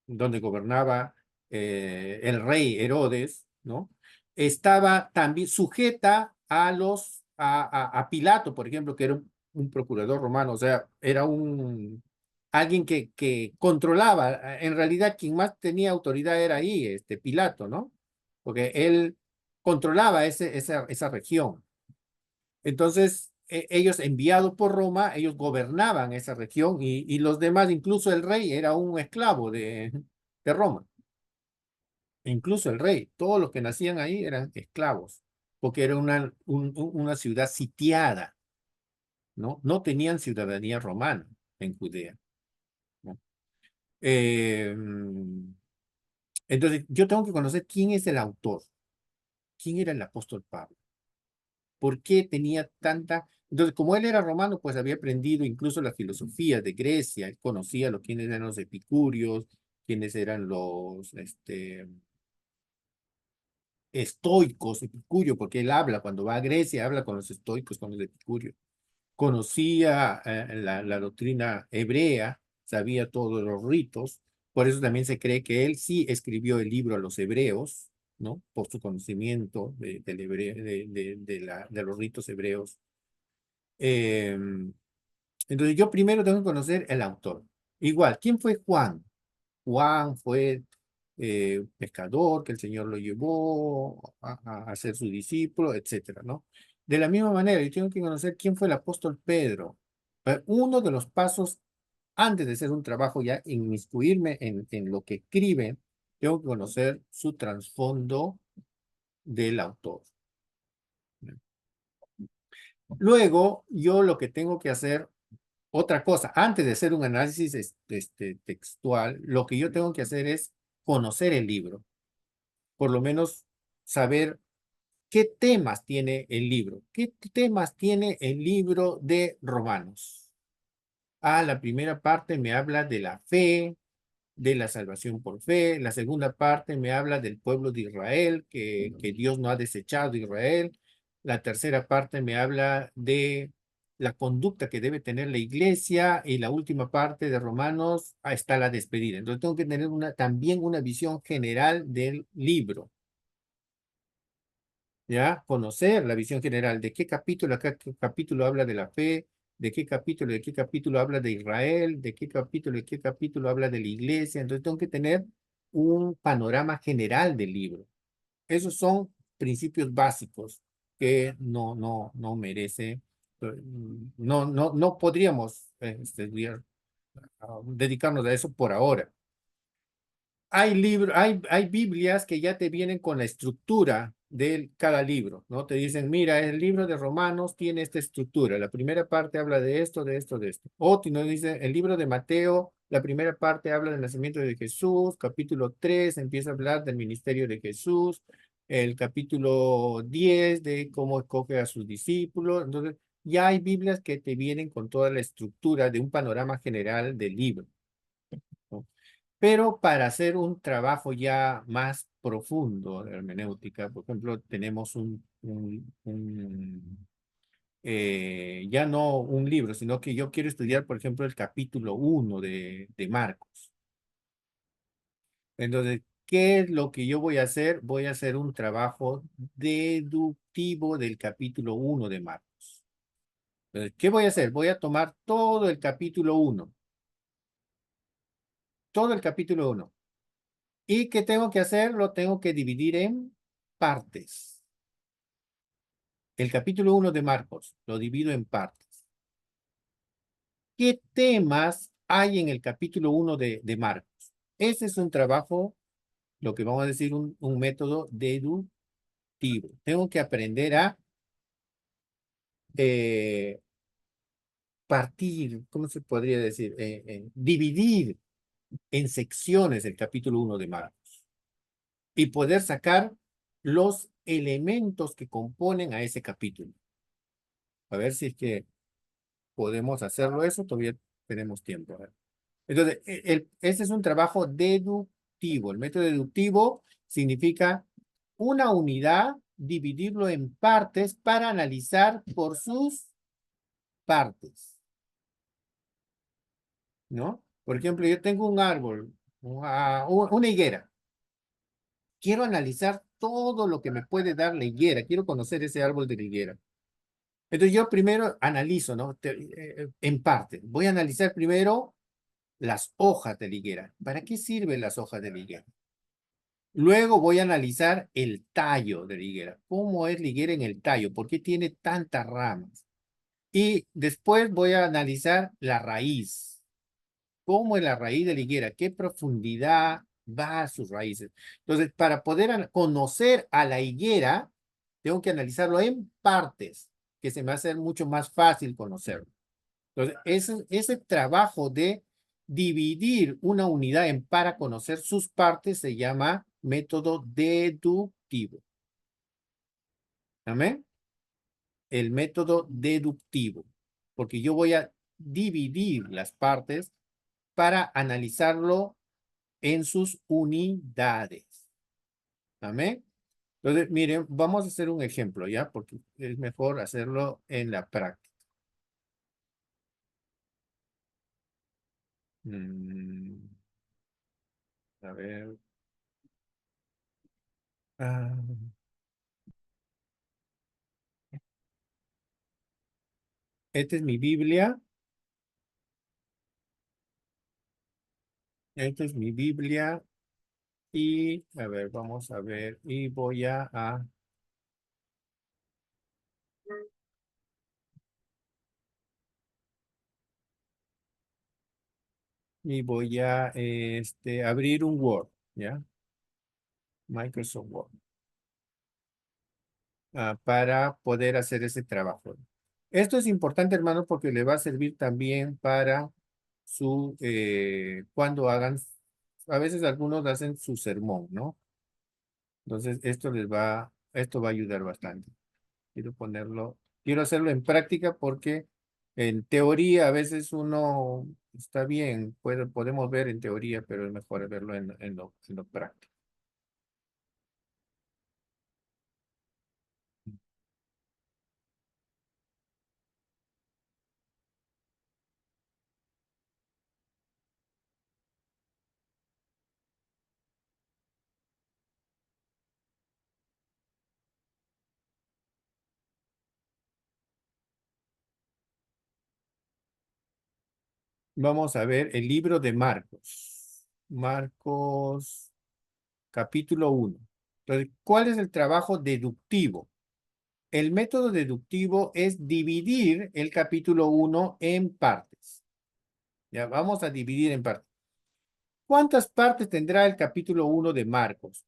donde gobernaba el rey Herodes, ¿no? Estaba también sujeta a Pilato, por ejemplo, que era un procurador romano, o sea, era alguien que controlaba. En realidad, quien más tenía autoridad era ahí, Pilato, ¿no? Porque él controlaba esa región. Entonces, ellos enviados por Roma, ellos gobernaban esa región y los demás, incluso el rey era un esclavo de Roma. Incluso el rey, todos los que nacían ahí eran esclavos, porque era una ciudad sitiada, ¿no? No tenían ciudadanía romana en Judea, ¿no? Entonces, yo tengo que conocer quién es el autor, quién era el apóstol Pablo. ¿Por qué tenía tanta? Entonces, como él era romano, pues había aprendido incluso la filosofía de Grecia, él conocía quiénes eran los epicúreos, quiénes eran los estoicos, epicurio, porque él habla, cuando va a Grecia, habla con los estoicos, con los epicúreos. Conocía la doctrina hebrea, sabía todos los ritos, por eso también se cree que él sí escribió el libro a los hebreos, ¿no? Por su conocimiento de los ritos hebreos. Entonces yo primero tengo que conocer el autor. Igual, ¿quién fue Juan? Juan fue pescador que el Señor lo llevó a ser su discípulo, etcétera, ¿no? De la misma manera, yo tengo que conocer quién fue el apóstol Pedro. Uno de los pasos antes de hacer un trabajo, ya inmiscuirme en lo que escribe, tengo que conocer su trasfondo del autor. Luego, yo lo que tengo que hacer, otra cosa, antes de hacer un análisis textual, lo que yo tengo que hacer es conocer el libro, por lo menos saber qué temas tiene el libro. ¿Qué temas tiene el libro de Romanos? La primera parte me habla de la fe, de la salvación por fe. La segunda parte me habla del pueblo de Israel, que Dios no ha desechado a Israel. La tercera parte me habla de la conducta que debe tener la iglesia, y la última parte de Romanos está la despedida. Entonces tengo que tener también una visión general del libro. ¿Ya? Conocer la visión general de qué capítulo habla de la fe, de qué capítulo habla de Israel, de qué capítulo habla de la iglesia. Entonces tengo que tener un panorama general del libro. Esos son principios básicos que no merece, no podríamos dedicarnos a eso por ahora. Hay libros, hay Biblias que ya te vienen con la estructura de cada libro, ¿no? Te dicen, mira, el libro de Romanos tiene esta estructura. La primera parte habla de esto, de esto, de esto. O nos dice, el libro de Mateo, la primera parte habla del nacimiento de Jesús. Capítulo 3 empieza a hablar del ministerio de Jesús. El capítulo 10 de cómo escoge a sus discípulos. Entonces, ya hay Biblias que te vienen con toda la estructura de un panorama general del libro, ¿no? Pero para hacer un trabajo ya más profundo de hermenéutica, por ejemplo, tenemos ya no un libro, sino que yo quiero estudiar, por ejemplo, el capítulo 1 de Marcos. Entonces, ¿qué es lo que yo voy a hacer? Voy a hacer un trabajo deductivo del capítulo 1 de Marcos. Entonces, ¿qué voy a hacer? Voy a tomar todo el capítulo 1, todo el capítulo 1. ¿Y qué tengo que hacer? Lo tengo que dividir en partes. El capítulo 1 de Marcos lo divido en partes. ¿Qué temas hay en el capítulo 1 de Marcos? Ese es un trabajo, lo que vamos a decir, un método deductivo. Tengo que aprender a eh, partir, ¿cómo se podría decir? Dividir en secciones el capítulo 1 de Marcos y poder sacar los elementos que componen a ese capítulo. A ver si es que podemos hacerlo eso, todavía tenemos tiempo. A ver. Entonces, ese es un trabajo deductivo. El método deductivo significa una unidad, dividirlo en partes para analizar por sus partes, ¿no? Por ejemplo, yo tengo un árbol, una higuera. Quiero analizar todo lo que me puede dar la higuera. Quiero conocer ese árbol de la higuera. Entonces yo primero analizo, ¿no? En parte. Voy a analizar primero las hojas de la higuera. ¿Para qué sirven las hojas de la higuera? Luego voy a analizar el tallo de la higuera. ¿Cómo es la higuera en el tallo? ¿Por qué tiene tantas ramas? Y después voy a analizar la raíz. ¿Cómo es la raíz de la higuera? ¿Qué profundidad va a sus raíces? Entonces, para poder conocer a la higuera, tengo que analizarlo en partes, que se me va a hacer mucho más fácil conocerlo. Entonces, ese trabajo de dividir una unidad en para conocer sus partes se llama método deductivo. ¿Amén? El método deductivo, porque yo voy a dividir las partes para analizarlo en sus unidades. ¿Amén? Entonces, miren, vamos a hacer un ejemplo, ¿ya? Porque es mejor hacerlo en la práctica. A ver. Ah, esta es mi Biblia. Esta es mi Biblia. Y, a ver, vamos a ver. Y voy abrir un Word, ¿ya? Microsoft Word. Para poder hacer ese trabajo. Esto es importante, hermano, porque le va a servir también para cuando hagan, a veces algunos hacen su sermón, ¿no? Entonces, esto va a ayudar bastante. Quiero hacerlo en práctica porque en teoría a veces uno está bien, podemos ver en teoría, pero es mejor verlo en lo práctico. Vamos a ver el libro de Marcos. Marcos, capítulo 1. Entonces, ¿cuál es el trabajo deductivo? El método deductivo es dividir el capítulo 1 en partes. Ya, vamos a dividir en partes. ¿Cuántas partes tendrá el capítulo 1 de Marcos?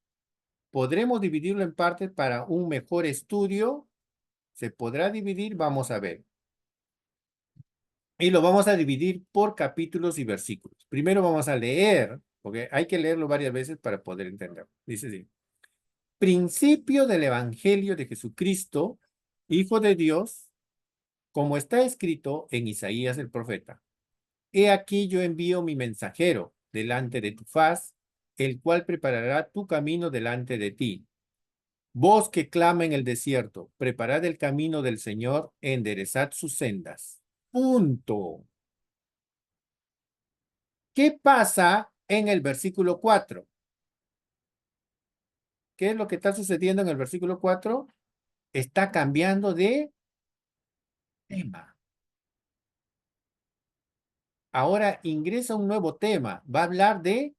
¿Podremos dividirlo en partes para un mejor estudio? ¿Se podrá dividir? Vamos a ver. Y lo vamos a dividir por capítulos y versículos. Primero vamos a leer, porque hay que leerlo varias veces para poder entenderlo. Dice así. Principio del Evangelio de Jesucristo, Hijo de Dios, como está escrito en Isaías el profeta. He aquí yo envío mi mensajero delante de tu faz, el cual preparará tu camino delante de ti. Voz que clama en el desierto, preparad el camino del Señor, enderezad sus sendas. Punto. ¿Qué pasa en el versículo 4? ¿Qué es lo que está sucediendo en el versículo 4? Está cambiando de tema. Ahora ingresa un nuevo tema. Va a hablar de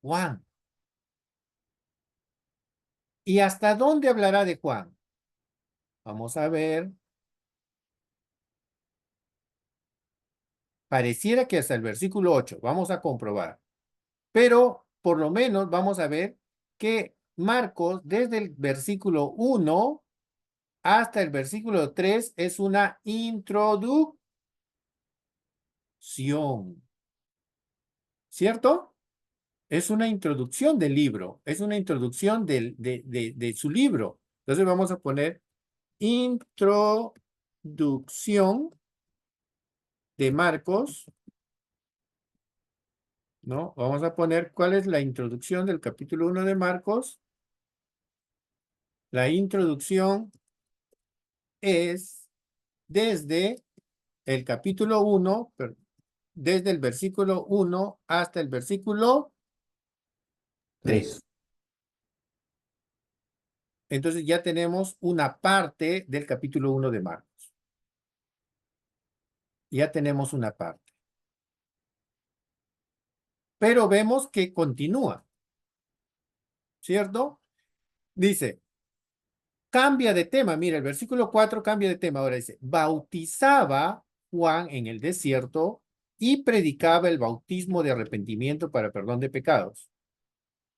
Juan. ¿Y hasta dónde hablará de Juan? Vamos a ver. Pareciera que hasta el versículo 8. Vamos a comprobar. Pero por lo menos vamos a ver que Marcos, desde el versículo 1 hasta el versículo 3, es una introducción. ¿Cierto? Es una introducción del libro. Es una introducción de su libro. Entonces vamos a poner introducción de Marcos, ¿no? Vamos a poner cuál es la introducción del capítulo 1 de Marcos. La introducción es desde el capítulo 1, desde el versículo 1 hasta el versículo 3. 3. Entonces ya tenemos una parte del capítulo 1 de Marcos. Ya tenemos una parte. Pero vemos que continúa, ¿cierto? Dice, cambia de tema. Mira, el versículo 4 cambia de tema. Ahora dice, bautizaba Juan en el desierto y predicaba el bautismo de arrepentimiento para perdón de pecados.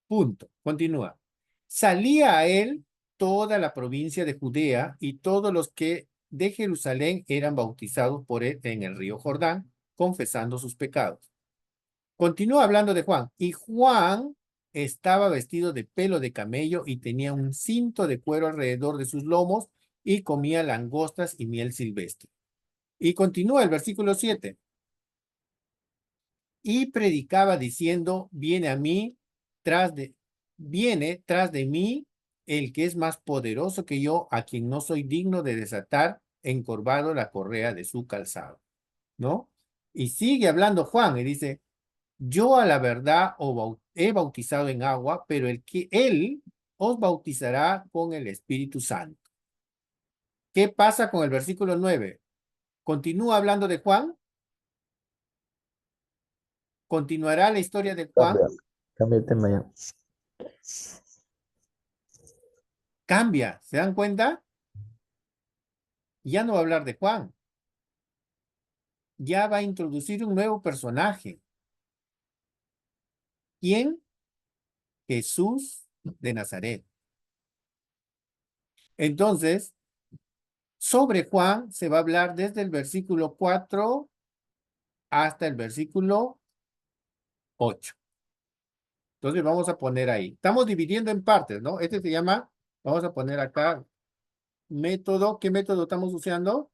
Punto. Continúa. Salía a él toda la provincia de Judea y todos los que de Jerusalén eran bautizados por él en el río Jordán, confesando sus pecados. Continúa hablando de Juan. Y Juan estaba vestido de pelo de camello y tenía un cinto de cuero alrededor de sus lomos y comía langostas y miel silvestre. Y continúa el versículo 7. Y predicaba diciendo, viene tras de mí el que es más poderoso que yo, a quien no soy digno de desatar encorvado la correa de su calzado. ¿No? Y sigue hablando Juan y dice, yo a la verdad he bautizado en agua, pero él os bautizará con el Espíritu Santo. ¿Qué pasa con el versículo 9? ¿Continúa hablando de Juan? ¿Continuará la historia de Juan? Cambia el tema ya. Cambia, ¿se dan cuenta? Ya no va a hablar de Juan. Ya va a introducir un nuevo personaje. ¿Quién? Jesús de Nazaret. Entonces, sobre Juan se va a hablar desde el versículo 4 hasta el versículo 8. Entonces vamos a poner ahí. Estamos dividiendo en partes, ¿no? Este se llama, vamos a poner acá, método. ¿Qué método estamos usando?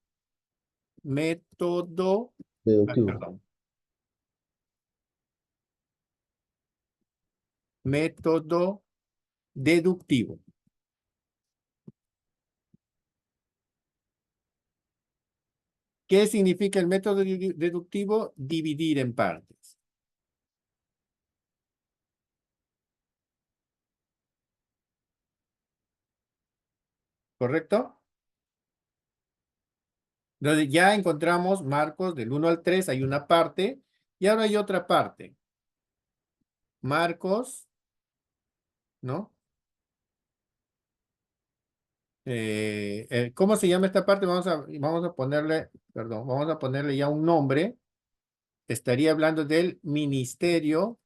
Método, Deductivo. perdón. Método deductivo. ¿Qué significa el método deductivo? Dividir en partes. ¿Correcto? Entonces ya encontramos Marcos del 1 al 3, hay una parte, Y ahora hay otra parte. Marcos, ¿no? ¿Cómo se llama esta parte? Vamos a ponerle, perdón, vamos a ponerle ya un nombre. Estaría hablando del ministerio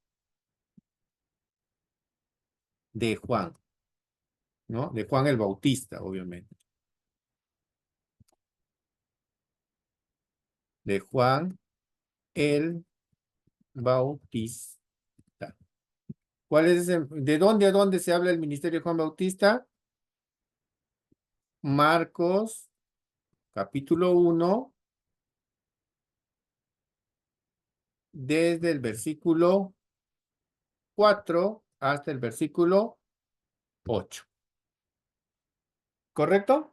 de Juan, ¿no? De Juan el Bautista, obviamente. De Juan el Bautista. ¿Cuál es de dónde a dónde se habla el ministerio de Juan Bautista? Marcos, capítulo 1, desde el versículo 4 hasta el versículo 8. ¿Correcto?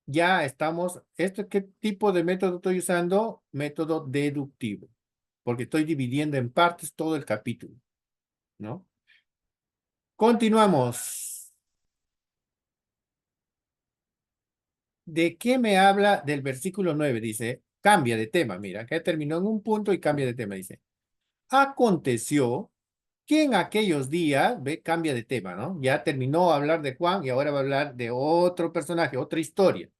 Ya estamos. ¿Qué tipo de método estoy usando? Método deductivo, porque estoy dividiendo en partes todo el capítulo, ¿no? Continuamos. ¿De qué me habla del versículo 9? Dice, cambia de tema, mira, que terminó en un punto y cambia de tema, dice. Aconteció que en aquellos días, ve, cambia de tema, ¿no? Ya terminó a hablar de Juan y ahora va a hablar de otro personaje, otra historia.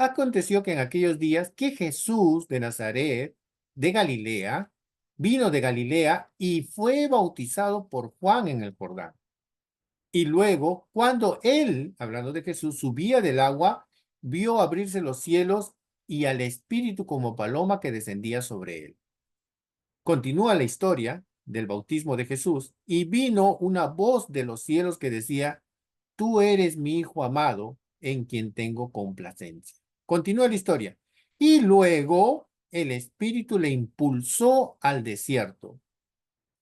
Aconteció que en aquellos días que Jesús de Nazaret, de Galilea, vino de Galilea y fue bautizado por Juan en el Jordán. Y luego, cuando él, hablando de Jesús, subía del agua, vio abrirse los cielos y al Espíritu como paloma que descendía sobre él. Continúa la historia del bautismo de Jesús y vino una voz de los cielos que decía, tú eres mi hijo amado en quien tengo complacencia. Continúa la historia. Y luego el Espíritu le impulsó al desierto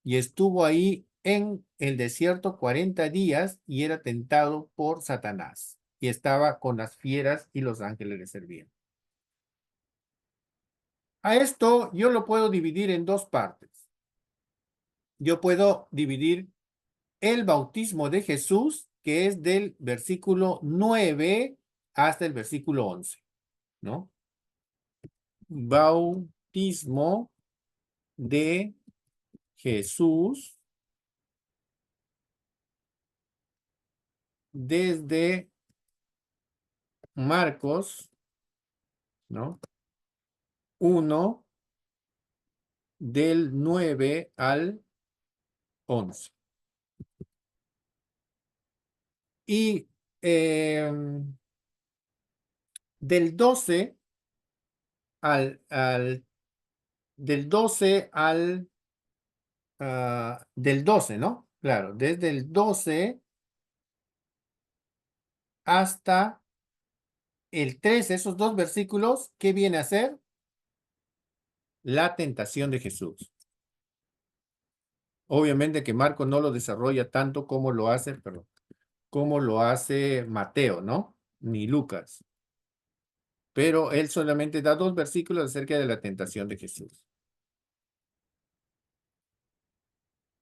y estuvo ahí en el desierto 40 días y era tentado por Satanás y estaba con las fieras y los ángeles le servían. A esto yo lo puedo dividir en dos partes. Yo puedo dividir el bautismo de Jesús, que es del versículo 9 hasta el versículo 11, ¿no? Bautismo de Jesús desde Marcos, ¿no? 1 del 9 al 11. Y del 12 del 12 al del 12, ¿no? Claro, desde el 12 hasta el 13, esos dos versículos, ¿qué viene a ser? La tentación de Jesús. Obviamente que Marco no lo desarrolla tanto como lo hace, perdón, como lo hace Mateo, ¿no? Ni Lucas. Pero él solamente da dos versículos acerca de la tentación de Jesús.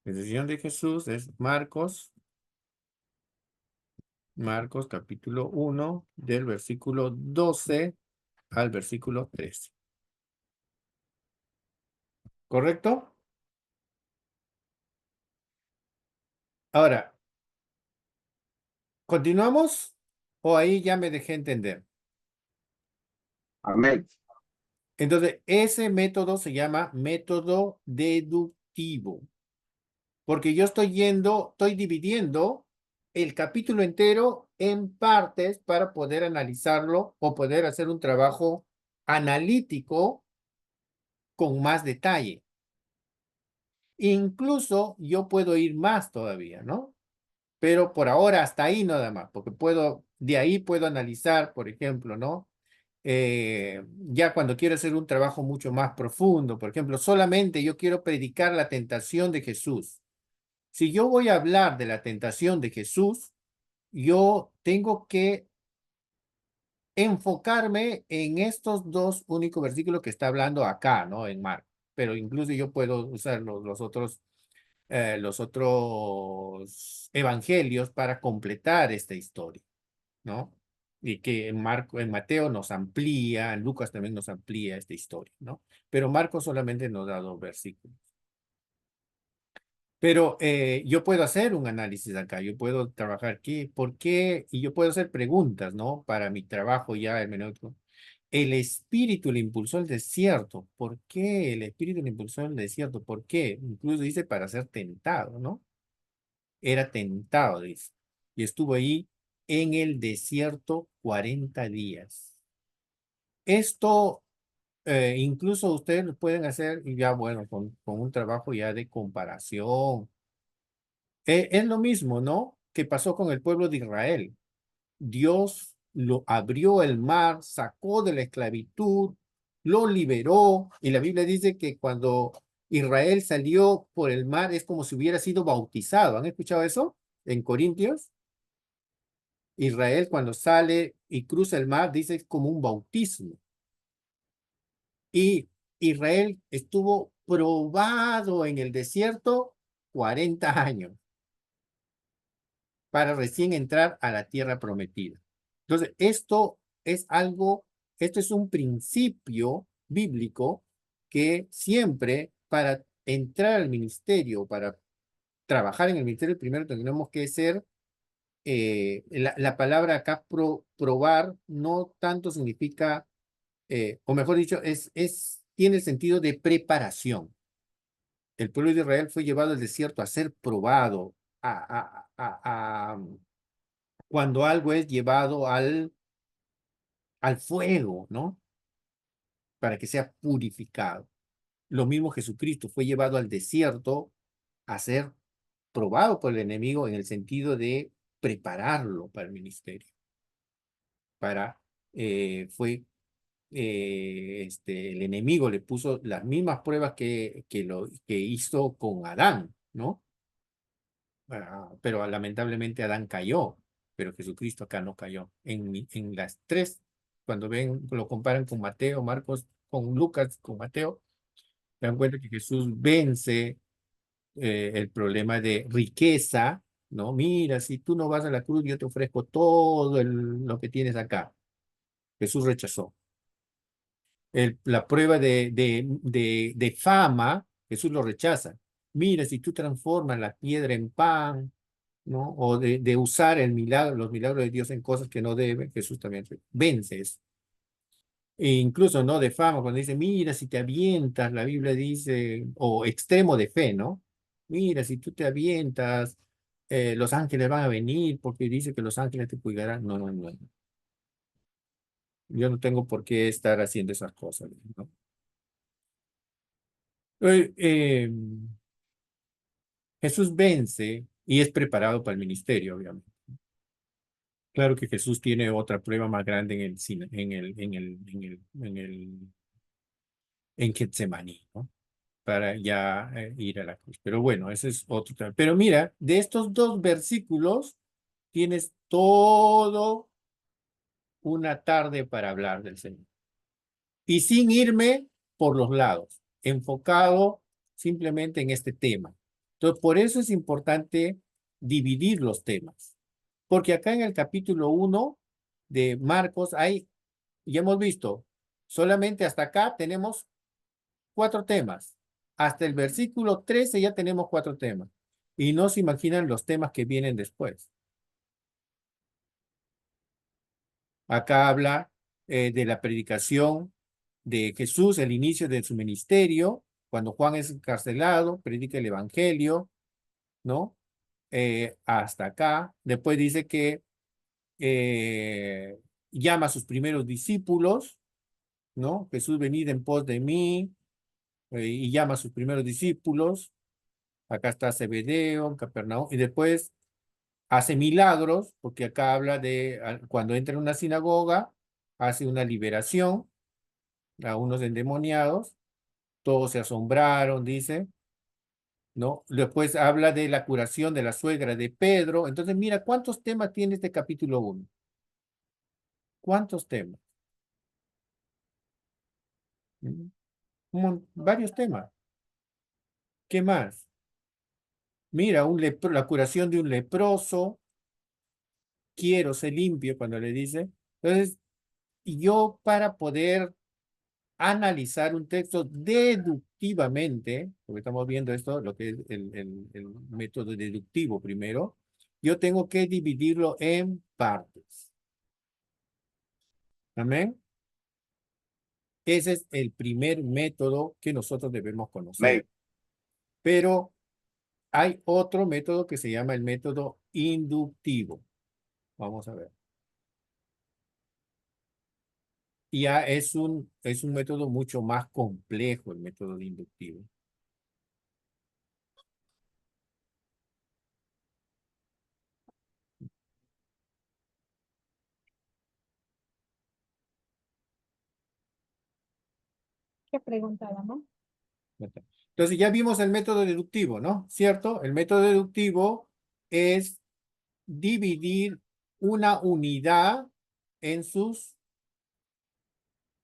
La tentación de Jesús es Marcos capítulo 1, del versículo 12 al versículo 13. ¿Correcto? Ahora, ¿continuamos? ¿O ahí ya me dejé entender? Amén. Entonces, ese método se llama método deductivo, porque yo estoy dividiendo el capítulo entero en partes para poder analizarlo o poder hacer un trabajo analítico con más detalle. Incluso yo puedo ir más todavía, ¿no? Pero por ahora hasta ahí nada más, porque de ahí puedo analizar, por ejemplo, ¿no? Ya cuando quiero hacer un trabajo mucho más profundo, por ejemplo, solamente yo quiero predicar la tentación de Jesús. Si yo voy a hablar de la tentación de Jesús, yo tengo que enfocarme en estos dos únicos versículos que está hablando acá, ¿no? En Marcos. Pero incluso yo puedo usar los otros evangelios para completar esta historia, ¿no? Y que en Mateo nos amplía, en Lucas también nos amplía esta historia, ¿no? Pero Marcos solamente nos da 2 versículos. Pero yo puedo hacer un análisis acá, yo puedo trabajar aquí, ¿por qué? Y yo puedo hacer preguntas, ¿no? Para mi trabajo ya hermenéutico. El Espíritu le impulsó al desierto. ¿Por qué el Espíritu le impulsó al desierto? ¿Por qué? Incluso dice para ser tentado, ¿no? Era tentado, dice. Y estuvo ahí en el desierto 40 días. Esto incluso ustedes lo pueden hacer y ya, bueno, con un trabajo ya de comparación. Es lo mismo, ¿no? Que pasó con el pueblo de Israel. Dios lo abrió el mar, sacó de la esclavitud, lo liberó. Y la Biblia dice que cuando Israel salió por el mar es como si hubiera sido bautizado. ¿Han escuchado eso? En Corintios, Israel cuando sale y cruza el mar dice es como un bautismo. Y Israel estuvo probado en el desierto 40 años para recién entrar a la tierra prometida. Entonces, esto es un principio bíblico que siempre para entrar al ministerio, para trabajar en el ministerio, primero tenemos que ser, la palabra acá probar no tanto significa, o mejor dicho, tiene el sentido de preparación. El pueblo de Israel fue llevado al desierto a ser probado, cuando algo es llevado al fuego, ¿no? Para que sea purificado. Lo mismo Jesucristo fue llevado al desierto a ser probado por el enemigo en el sentido de prepararlo para el ministerio. El enemigo le puso las mismas pruebas que hizo con Adán, ¿no? Pero lamentablemente Adán cayó, pero Jesucristo acá no cayó. En las tres, cuando lo comparan con Mateo, Marcos, con Lucas, con Mateo, se dan cuenta que Jesús vence el problema de riqueza, ¿no? Mira, si tú no vas a la cruz, yo te ofrezco todo lo que tienes acá. Jesús rechazó. La prueba de fama, Jesús lo rechaza. Mira, si tú transformas la piedra en pan, ¿no? O de usar los milagros de Dios en cosas que no deben, Jesús también vence eso. E incluso, ¿no? De fama, cuando dice, mira, si te avientas, la Biblia dice, o extremo de fe, ¿no? Mira, si tú te avientas, los ángeles van a venir porque dice que los ángeles te cuidarán. No, no, no. Yo no tengo por qué estar haciendo esas cosas, ¿no? Eh, eh, Jesús vence y es preparado para el ministerio, obviamente. Claro que Jesús tiene otra prueba más grande en Getsemaní, ¿no? Para ya ir a la cruz. Pero bueno, ese es otro tema. Pero mira, de estos 2 versículos tienes todo una tarde para hablar del Señor. Y sin irme por los lados, enfocado simplemente en este tema. Entonces, por eso es importante dividir los temas. Porque acá en el capítulo 1 de Marcos ya hemos visto, solamente hasta acá tenemos 4 temas. Hasta el versículo 13 ya tenemos 4 temas. Y no se imaginan los temas que vienen después. Acá habla de la predicación de Jesús, el inicio de su ministerio, cuando Juan es encarcelado, predica el evangelio, ¿no? Hasta acá. Después dice que llama a sus primeros discípulos, ¿no? Jesús, venid en pos de mí, y llama a sus primeros discípulos. Acá está Zebedeo, Capernaum, y después hace milagros, porque acá habla de cuando entra en una sinagoga, hace una liberación a unos endemoniados, todos se asombraron, dice, ¿no? Después habla de la curación de la suegra de Pedro. Entonces, mira, ¿cuántos temas tiene este capítulo 1? ¿Cuántos temas? ¿Mm? Varios temas. ¿Qué más? Mira, la curación de un leproso, quiero ser limpio, cuando le dice, Entonces, yo para poder analizar un texto deductivamente, porque estamos viendo esto, lo que es el método deductivo primero, yo tengo que dividirlo en partes. ¿Amén? Ese es el primer método que nosotros debemos conocer. Pero hay otro método que se llama el método inductivo. Vamos a ver. Y ya es un método mucho más complejo, el método inductivo. ¿Qué preguntaba, no? Entonces ya vimos el método deductivo, ¿no? ¿Cierto? El método deductivo es dividir una unidad en sus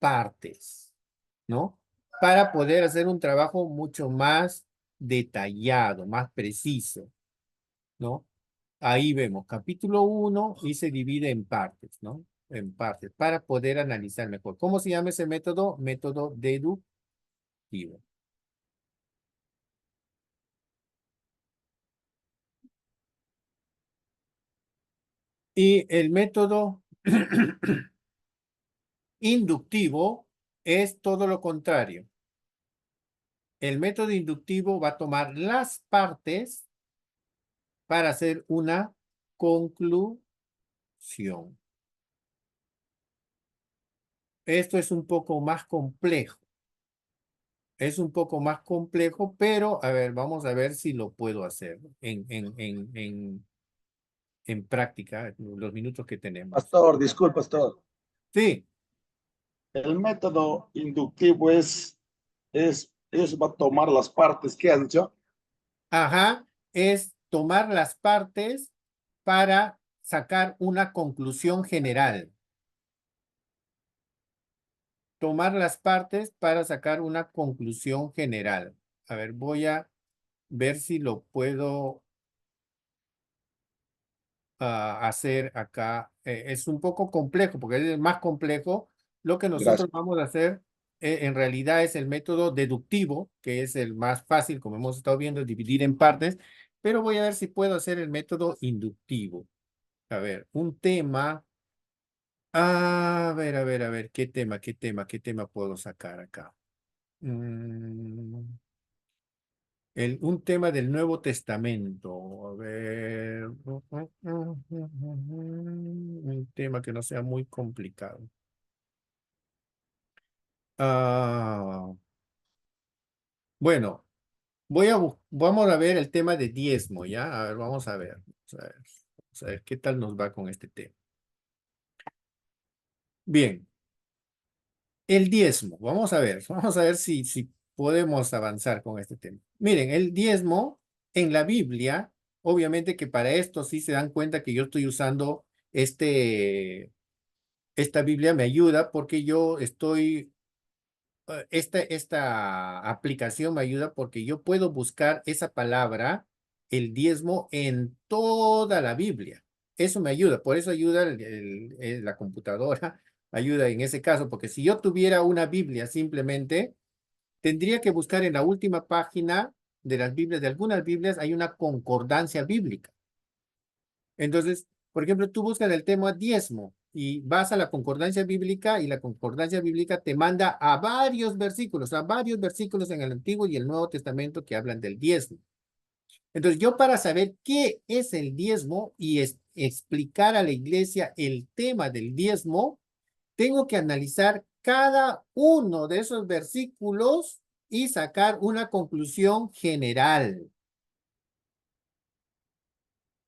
partes, ¿no? Para poder hacer un trabajo mucho más detallado, más preciso, ¿no? Ahí vemos capítulo 1 y se divide en partes, ¿no? En partes, para poder analizar mejor. ¿Cómo se llama ese método? Método deductivo. Y el método inductivo es todo lo contrario. El método inductivo va a tomar las partes para hacer una conclusión. Esto es un poco más complejo. Es un poco más complejo, pero a ver, vamos a ver si lo puedo hacer en práctica, los minutos que tenemos. Pastor, disculpa, pastor. Sí, El método inductivo es va a tomar las partes que has dicho. ajá, es tomar las partes para sacar una conclusión general. Tomar las partes para sacar una conclusión general. A ver, voy a ver si lo puedo hacer acá. Es un poco complejo, porque es más complejo. Lo que nosotros Gracias. vamos a hacer en realidad es el método deductivo, que es el más fácil, como hemos estado viendo, dividir en partes, pero voy a ver si puedo hacer el método inductivo. A ver, un tema. A ver, qué tema puedo sacar acá? Un tema del Nuevo Testamento. A ver. Un tema que no sea muy complicado. Ah, bueno, vamos a ver el tema de diezmo, ¿ya? A ver, vamos a ver. Vamos a ver qué tal nos va con este tema. Bien, el diezmo. Vamos a ver si podemos avanzar con este tema. Miren, el diezmo en la Biblia, obviamente que para esto sí se dan cuenta que yo estoy usando esta Biblia me ayuda porque yo estoy, esta aplicación me ayuda porque yo puedo buscar esa palabra, el diezmo, en toda la Biblia. Eso me ayuda, por eso ayuda la computadora, ayuda en ese caso, porque si yo tuviera una Biblia simplemente, tendría que buscar en la última página de las Biblias, de algunas Biblias hay una concordancia bíblica. Entonces, por ejemplo, tú buscas el tema diezmo y vas a la concordancia bíblica y la concordancia bíblica te manda a varios versículos en el Antiguo y el Nuevo Testamento que hablan del diezmo. Entonces, yo para saber qué es el diezmo y explicar a la iglesia el tema del diezmo, tengo que analizar cada uno de esos versículos y sacar una conclusión general.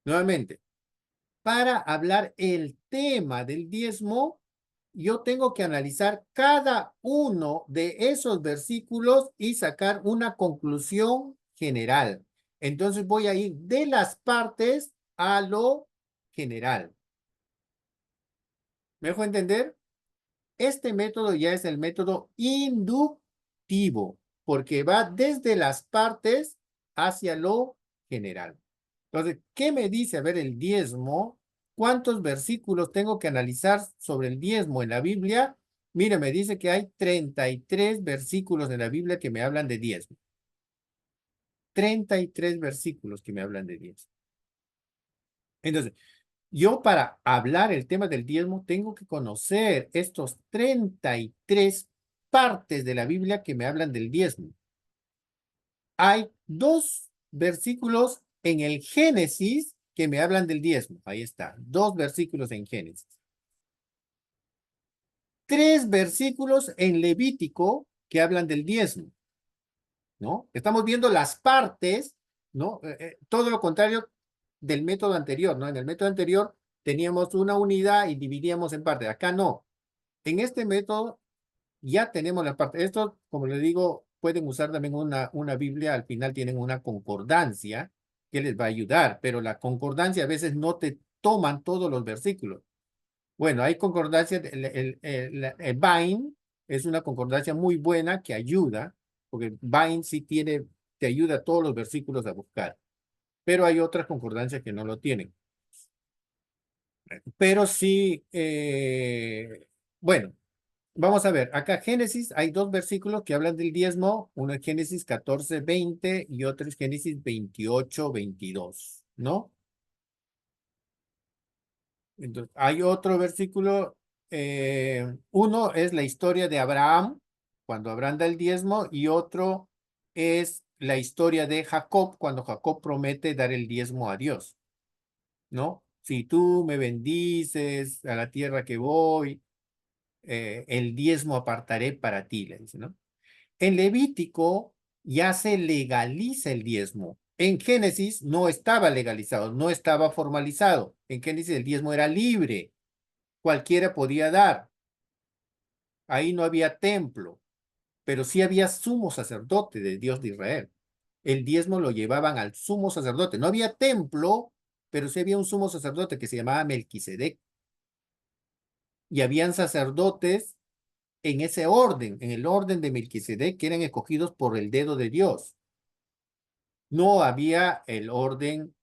Nuevamente, para hablar el tema del diezmo, yo tengo que analizar cada uno de esos versículos y sacar una conclusión general. Entonces voy a ir de las partes a lo general. ¿Me dejo entender? Este método ya es el método inductivo, porque va desde las partes hacia lo general. Entonces, ¿qué me dice? A ver, el diezmo ¿Cuántos versículos tengo que analizar sobre el diezmo en la Biblia? Mire, me dice que hay 33 versículos en la Biblia que me hablan de diezmo. 33 versículos que me hablan de diezmo. Entonces, yo para hablar el tema del diezmo tengo que conocer estos 33 partes de la Biblia que me hablan del diezmo. Hay 2 versículos en el Génesis que me hablan del diezmo. Ahí está, 2 versículos en Génesis. 3 versículos en Levítico que hablan del diezmo, ¿no? Estamos viendo las partes, ¿no? Todo lo contrario del método anterior, ¿no? En el método anterior teníamos una unidad y dividíamos en partes. Acá no. En este método ya tenemos la parte. Esto, como les digo, pueden usar también una Biblia. Al final tienen una concordancia que les va a ayudar, pero la concordancia a veces no te toman todos los versículos. Bueno, hay concordancia, el Vine es una concordancia muy buena que ayuda, porque Vine sí tiene, te ayuda a todos los versículos a buscar, pero hay otras concordancias que no lo tienen. Pero sí, bueno, vamos a ver, acá Génesis hay 2 versículos que hablan del diezmo, uno es Génesis 14:20 y otro es Génesis 28:22, ¿no? Entonces, hay otro versículo, uno es la historia de Abraham, cuando Abraham da el diezmo, y otro es la historia de Jacob, cuando Jacob promete dar el diezmo a Dios, ¿no? Si tú me bendices a la tierra que voy, el diezmo apartaré para ti, le dice, ¿no? En Levítico ya se legaliza el diezmo. En Génesis no estaba legalizado, no estaba formalizado. En Génesis el diezmo era libre. Cualquiera podía dar. Ahí no había templo, pero sí había sumo sacerdote de Dios de Israel. El diezmo lo llevaban al sumo sacerdote. No había templo, pero sí había un sumo sacerdote que se llamaba Melquisedec. Y habían sacerdotes en ese orden, en el orden de Melquisedec, que eran escogidos por el dedo de Dios. No había el orden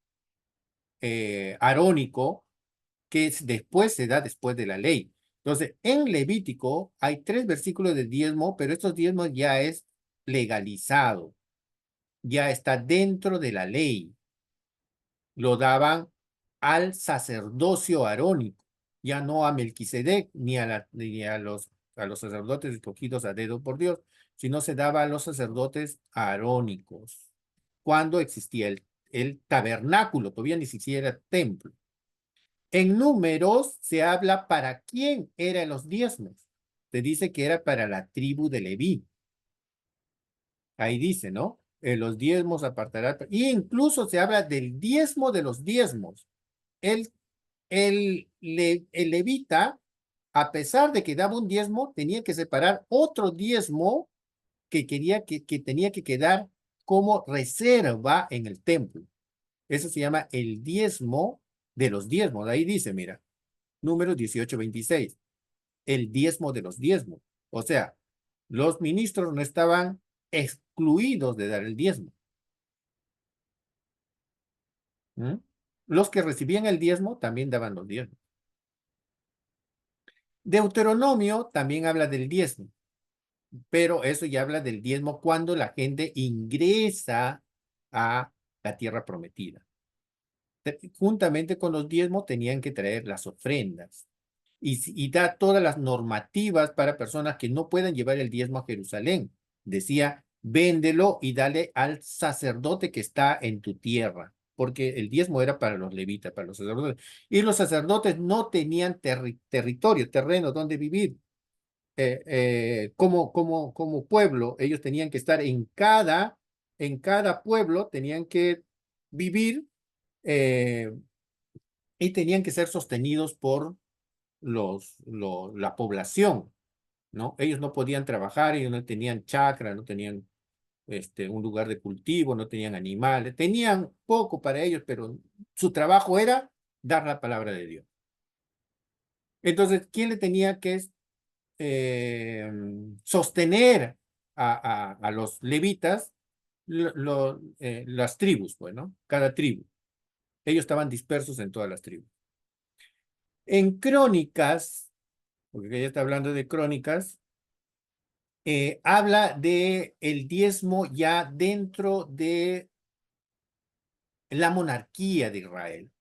arónico después se da después de la ley. Entonces, en Levítico hay 3 versículos de diezmo, pero estos diezmos ya es legalizado, ya está dentro de la ley. Lo daban al sacerdocio arónico, ya no a Melquisedec ni a los sacerdotes escogidos a dedo por Dios, sino se daba a los sacerdotes arónicos, cuando existía el tabernáculo, todavía ni siquiera templo. En Números se habla para quién eran los diezmos. Se dice que era para la tribu de Leví. Ahí dice, ¿no? Los diezmos apartará. Y incluso se habla del diezmo de los diezmos. El levita, a pesar de que daba un diezmo, tenía que separar otro diezmo que tenía que quedar como reserva en el templo. Eso se llama el diezmo de los diezmos. Ahí dice, mira. Números 18:26, el diezmo de los diezmos. O sea, los ministros no estaban excluidos de dar el diezmo. ¿Mm? Los que recibían el diezmo también daban los diezmos. Deuteronomio también habla del diezmo, pero eso ya habla del diezmo cuando la gente ingresa a la tierra prometida. Juntamente con los diezmos tenían que traer las ofrendas. Y da todas las normativas para personas que no puedan llevar el diezmo a Jerusalén. Decía, véndelo y dale al sacerdote que está en tu tierra, porque el diezmo era para los levitas, para los sacerdotes. Y los sacerdotes no tenían territorio, terreno donde vivir. Como pueblo, ellos tenían que estar en cada pueblo, tenían que vivir eh, y tenían que ser sostenidos por la población, ¿no? Ellos no podían trabajar, ellos no tenían chacra, no tenían un lugar de cultivo, no tenían animales, tenían poco para ellos, pero su trabajo era dar la palabra de Dios. Entonces, ¿quién le tenía que eh, sostener a los levitas? Las tribus, pues, ¿no? Cada tribu. Ellos estaban dispersos en todas las tribus. En Crónicas, porque ella está hablando de Crónicas, habla de el diezmo ya dentro de la monarquía de Israel.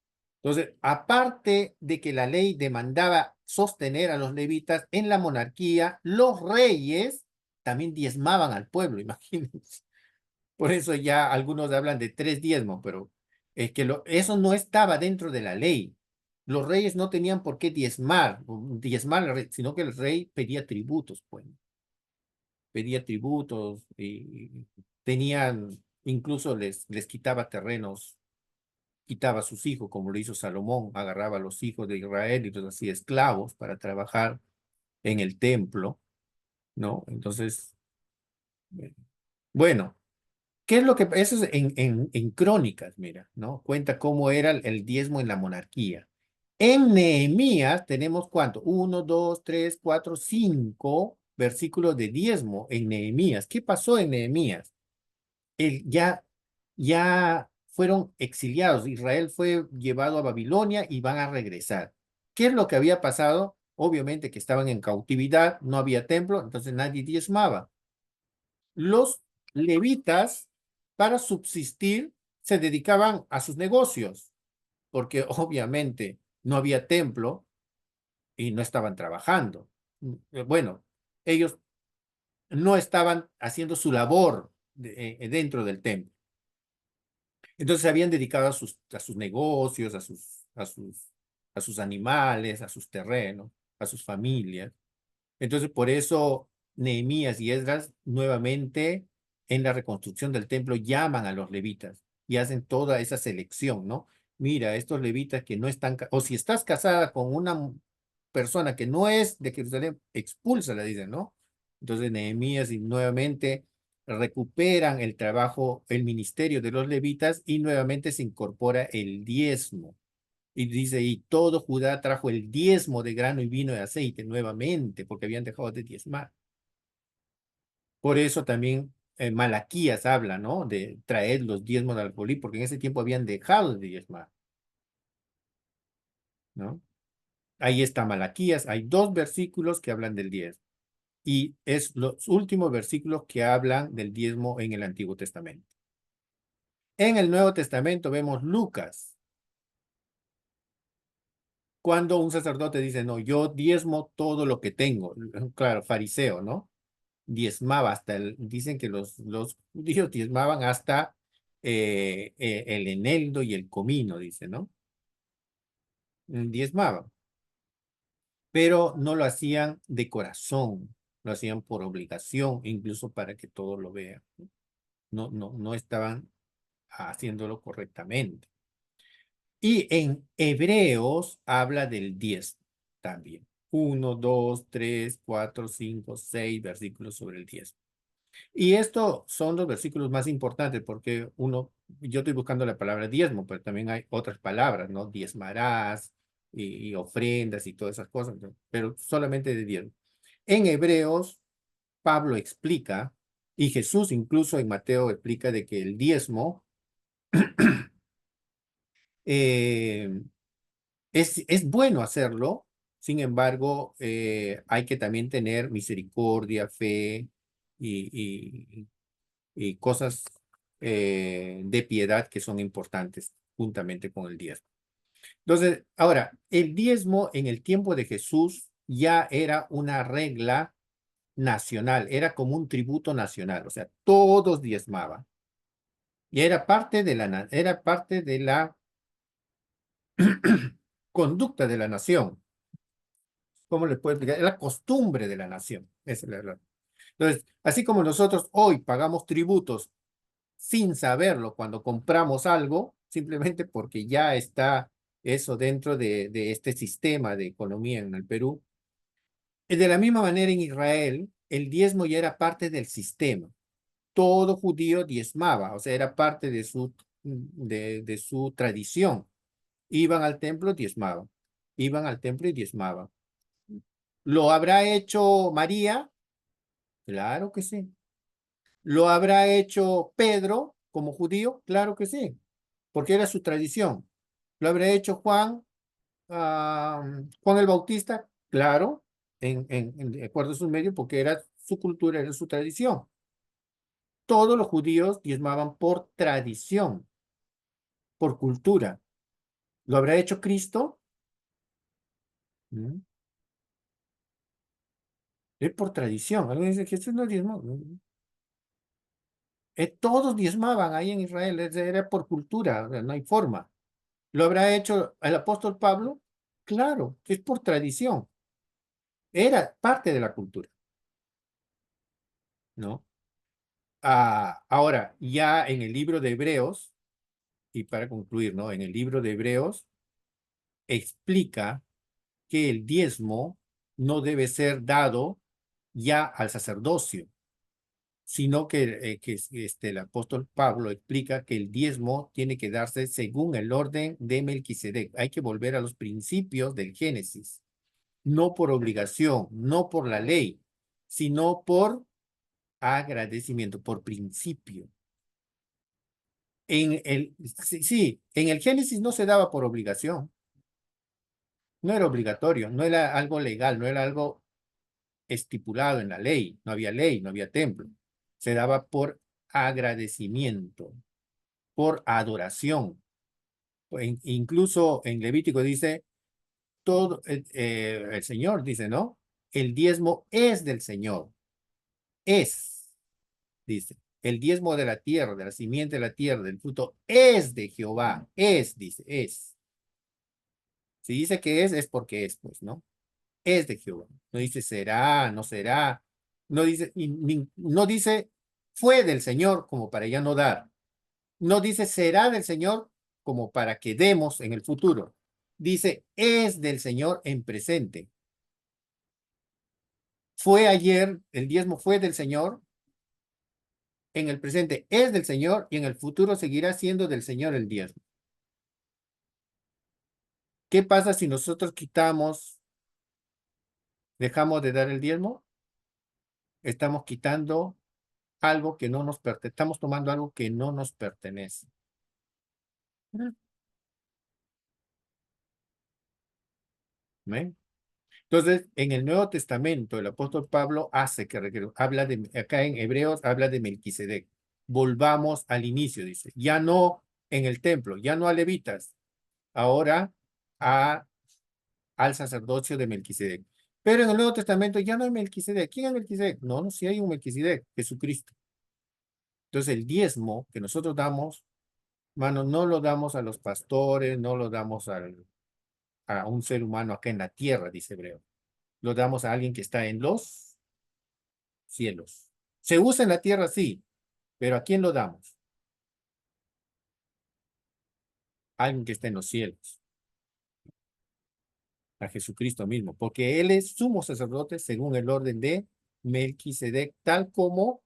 Entonces, aparte de que la ley demandaba sostener a los levitas en la monarquía, los reyes también diezmaban al pueblo, imagínense. Por eso ya algunos hablan de 3 diezmos, pero es que eso no estaba dentro de la ley. Los reyes no tenían por qué diezmar al rey, sino que el rey pedía tributos, pues. Pedía tributos y tenían, incluso les quitaba terrenos, quitaba a sus hijos, como lo hizo Salomón, agarraba a los hijos de Israel y los hacía esclavos para trabajar en el templo, ¿no? Entonces, bueno, ¿qué es lo que eso es en Crónicas, mira, ¿no? Cuenta cómo era el diezmo en la monarquía. En Nehemías tenemos ¿cuánto? 1, 2, 3, 4, 5 versículos de diezmo en Nehemías. ¿Qué pasó en Nehemías? Ya fueron exiliados. Israel fue llevado a Babilonia y van a regresar. ¿Qué es lo que había pasado? Obviamente que estaban en cautividad, no había templo, entonces nadie diezmaba. Los levitas, para subsistir, se dedicaban a sus negocios, porque obviamente no había templo y no estaban trabajando. Bueno, ellos no estaban haciendo su labor dentro del templo. Entonces se habían dedicado a sus negocios, a sus animales, a sus terrenos, a sus familias. Entonces por eso Nehemías y Esdras nuevamente en la reconstrucción del templo llaman a los levitas y hacen toda esa selección, ¿no? Mira, estos levitas que no están, o si estás casada con una persona que no es de Jerusalén, expúlsala, dicen, ¿no? Entonces Nehemías y nuevamente recuperan el trabajo, el ministerio de los levitas y nuevamente se incorpora el diezmo. Y dice, y todo Judá trajo el diezmo de grano y vino de aceite nuevamente, porque habían dejado de diezmar. Por eso también Malaquías habla, ¿no? De traer los diezmos al alfolí, porque en ese tiempo habían dejado de diezmar, ¿no? Ahí está Malaquías, hay 2 versículos que hablan del diezmo. Y es los últimos versículos que hablan del diezmo en el Antiguo Testamento. En el Nuevo Testamento vemos Lucas, cuando un sacerdote dice, no, yo diezmo todo lo que tengo. Claro, fariseo, ¿no? Diezmaba dicen que los judíos diezmaban hasta el eneldo y el comino, dice, ¿no? Diezmaban, pero no lo hacían de corazón, lo hacían por obligación, incluso para que todos lo vean. No estaban haciéndolo correctamente. Y en Hebreos habla del diezmo también. 1, 2, 3, 4, 5, 6 versículos sobre el diezmo. Y estos son los versículos más importantes porque yo estoy buscando la palabra diezmo, pero también hay otras palabras, ¿no? Diezmarás y ofrendas y todas esas cosas, ¿no? Pero solamente de diezmo. En Hebreos, Pablo explica, y Jesús incluso en Mateo explica de que el diezmo eh, es bueno hacerlo, sin embargo, hay que también tener misericordia, fe y cosas de piedad que son importantes juntamente con el diezmo. Entonces, ahora, el diezmo en el tiempo de Jesús ya era una regla nacional, era como un tributo nacional, o sea, todos diezmaban. Y era parte de la conducta de la nación. ¿Cómo les puedo explicar? Es la costumbre de la nación. Esa es la verdad. Entonces, así como nosotros hoy pagamos tributos sin saberlo cuando compramos algo, simplemente porque ya está eso dentro de este sistema de economía en el Perú. De la misma manera en Israel, el diezmo ya era parte del sistema. Todo judío diezmaba, o sea, era parte de su tradición. Iban al templo, diezmaban. Iban al templo y diezmaban. ¿Lo habrá hecho María? Claro que sí. ¿Lo habrá hecho Pedro como judío? Claro que sí, porque era su tradición. ¿Lo habrá hecho Juan? Juan el Bautista, claro, de acuerdo a sus medios, porque era su cultura, era su tradición. Todos los judíos diezmaban por tradición, por cultura. ¿Lo habrá hecho Cristo? ¿Mm? Es por tradición. Alguien dice que Jesús no diezmó. Todos diezmaban ahí en Israel, era por cultura, o sea, no hay forma. ¿Lo habrá hecho el apóstol Pablo? Claro, es por tradición. Era parte de la cultura, ¿no? Ahora, ya en el libro de Hebreos, y para concluir, ¿no? En el libro de Hebreos explica que el diezmo no debe ser dado ya al sacerdocio, sino que el apóstol Pablo explica que el diezmo tiene que darse según el orden de Melquisedec. Hay que volver a los principios del Génesis, no por obligación, no por la ley, sino por agradecimiento, por principio. Sí, en el Génesis no se daba por obligación, no era obligatorio, no era algo legal, no era algo estipulado en la ley, no había templo. Se daba por agradecimiento, por adoración. Incluso en Levítico dice, todo, el Señor dice, ¿no? El diezmo es del Señor, dice. El diezmo de la tierra, de la simiente de la tierra, del fruto, es de Jehová, dice, es. Si dice que es porque es, pues, ¿no? Es de Jehová. No dice será, no será. No dice, no dice fue del Señor como para ya no dar. No dice será del Señor como para que demos en el futuro. Dice es del Señor en presente. Fue ayer, el diezmo fue del Señor, en el presente es del Señor y en el futuro seguirá siendo del Señor el diezmo. ¿Qué pasa si nosotros dejamos de dar el diezmo? Estamos quitando algo que no nos pertenece, estamos tomando algo que no nos pertenece. ¿Ven? Entonces, en el Nuevo Testamento, el apóstol Pablo habla acá en Hebreos, habla de Melquisedec. Volvamos al inicio, dice. Ya no en el templo, ya no a levitas, ahora al sacerdocio de Melquisedec. Pero en el Nuevo Testamento ya no hay Melquisedec. ¿Quién es Melquisedec? No, no, sí hay un Melquisedec, Jesucristo. Entonces, el diezmo que nosotros damos, mano, no lo damos a los pastores, no lo damos a un ser humano acá en la tierra, dice Hebreo. Lo damos a alguien que está en los cielos. Se usa en la tierra, sí, pero ¿a quién lo damos? A alguien que está en los cielos. A Jesucristo mismo, porque Él es sumo sacerdote según el orden de Melquisedec, tal como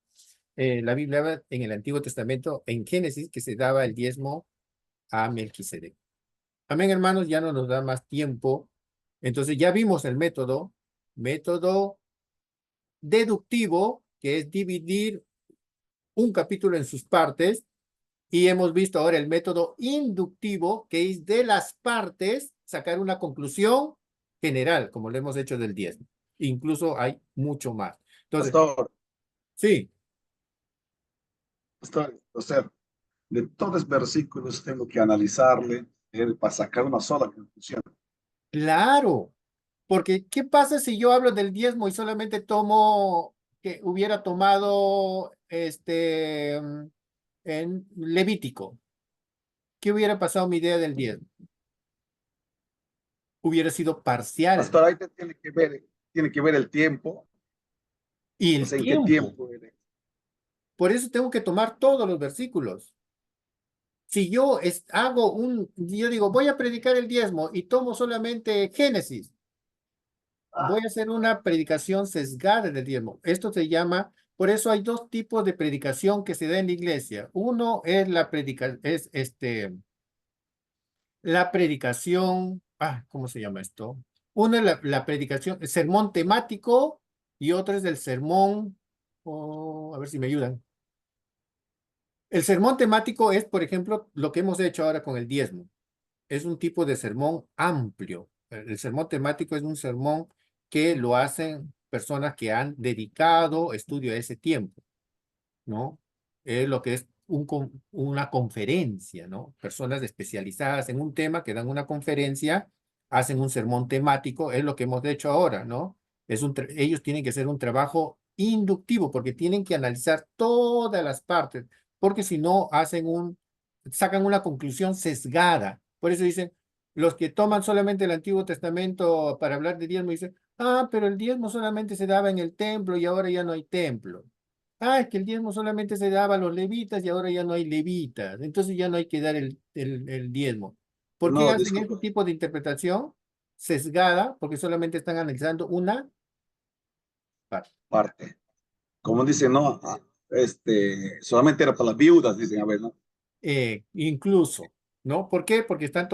la Biblia habla en el Antiguo Testamento, en Génesis, que se daba el diezmo a Melquisedec. Amén, hermanos, ya no nos da más tiempo. Entonces ya vimos el método deductivo, que es dividir un capítulo en sus partes, y hemos visto ahora el método inductivo, que es de las partes sacar una conclusión general, como lo hemos hecho del diezmo. Incluso hay mucho más. Entonces, Pastor, sí, pastor, o sea, de todos los versículos tengo que analizarle para sacar una sola conclusión. claro, porque ¿qué pasa si yo hablo del diezmo y solamente tomo que hubiera tomado en Levítico? ¿Qué hubiera pasado mi idea del diezmo? Hubiera sido parcial. Pastor, ahí tiene que ver el tiempo, Y o el sea, en qué tiempo. tiempo. Por eso tengo que tomar todos los versículos. Si yo yo digo, voy a predicar el diezmo y tomo solamente Génesis, voy a hacer una predicación sesgada del diezmo. Esto se llama, por eso hay dos tipos de predicación que se da en la iglesia. Uno es la predicación, ¿cómo se llama esto? Uno es la predicación, el sermón temático y otro es el sermón, a ver si me ayudan. El sermón temático es, por ejemplo, lo que hemos hecho ahora con el diezmo. Es un tipo de sermón amplio, El sermón temático es un sermón que lo hacen personas que han dedicado estudio a ese tiempo, ¿no? Es lo que es una conferencia, ¿no? Personas especializadas en un tema que dan una conferencia, hacen un sermón temático, es lo que hemos hecho ahora, ¿no? Ellos tienen que hacer un trabajo inductivo porque tienen que analizar todas las partes, porque si no sacan una conclusión sesgada. Por eso dicen, los que toman solamente el Antiguo Testamento para hablar de diezmo dicen, pero el diezmo solamente se daba en el templo y ahora ya no hay templo. Es que el diezmo solamente se daba a los levitas y ahora ya no hay levitas. Entonces ya no hay que dar el diezmo. ¿Por qué No, hacen disculpa, este tipo de interpretación sesgada? Porque solamente están analizando una parte. parte. Como dicen, no, solamente era para las viudas, dicen, a ver, ¿no? Incluso, ¿no? ¿Por qué? Porque están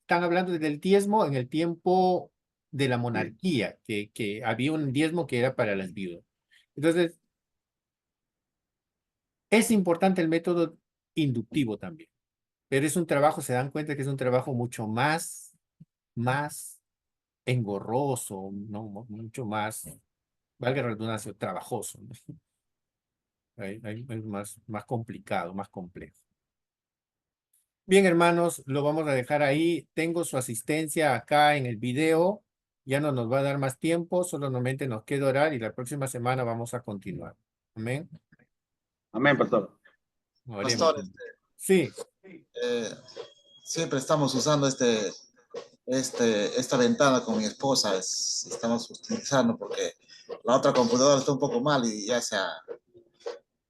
hablando del diezmo en el tiempo de la monarquía, que había un diezmo que era para las viudas. Entonces, es importante el método inductivo también, pero es un trabajo, se dan cuenta que es un trabajo mucho más engorroso, ¿no? Mucho más, valga la redundancia, trabajoso, ¿no? Es más complicado, más complejo. Bien, hermanos, lo vamos a dejar ahí. Tengo su asistencia acá en el video. Ya no nos va a dar más tiempo, solamente nos queda orar y la próxima semana vamos a continuar. Amén. Amén, pastor. Oremos. Pastor, Sí, eh, siempre estamos usando esta ventana con mi esposa, estamos utilizando porque la otra computadora está un poco mal y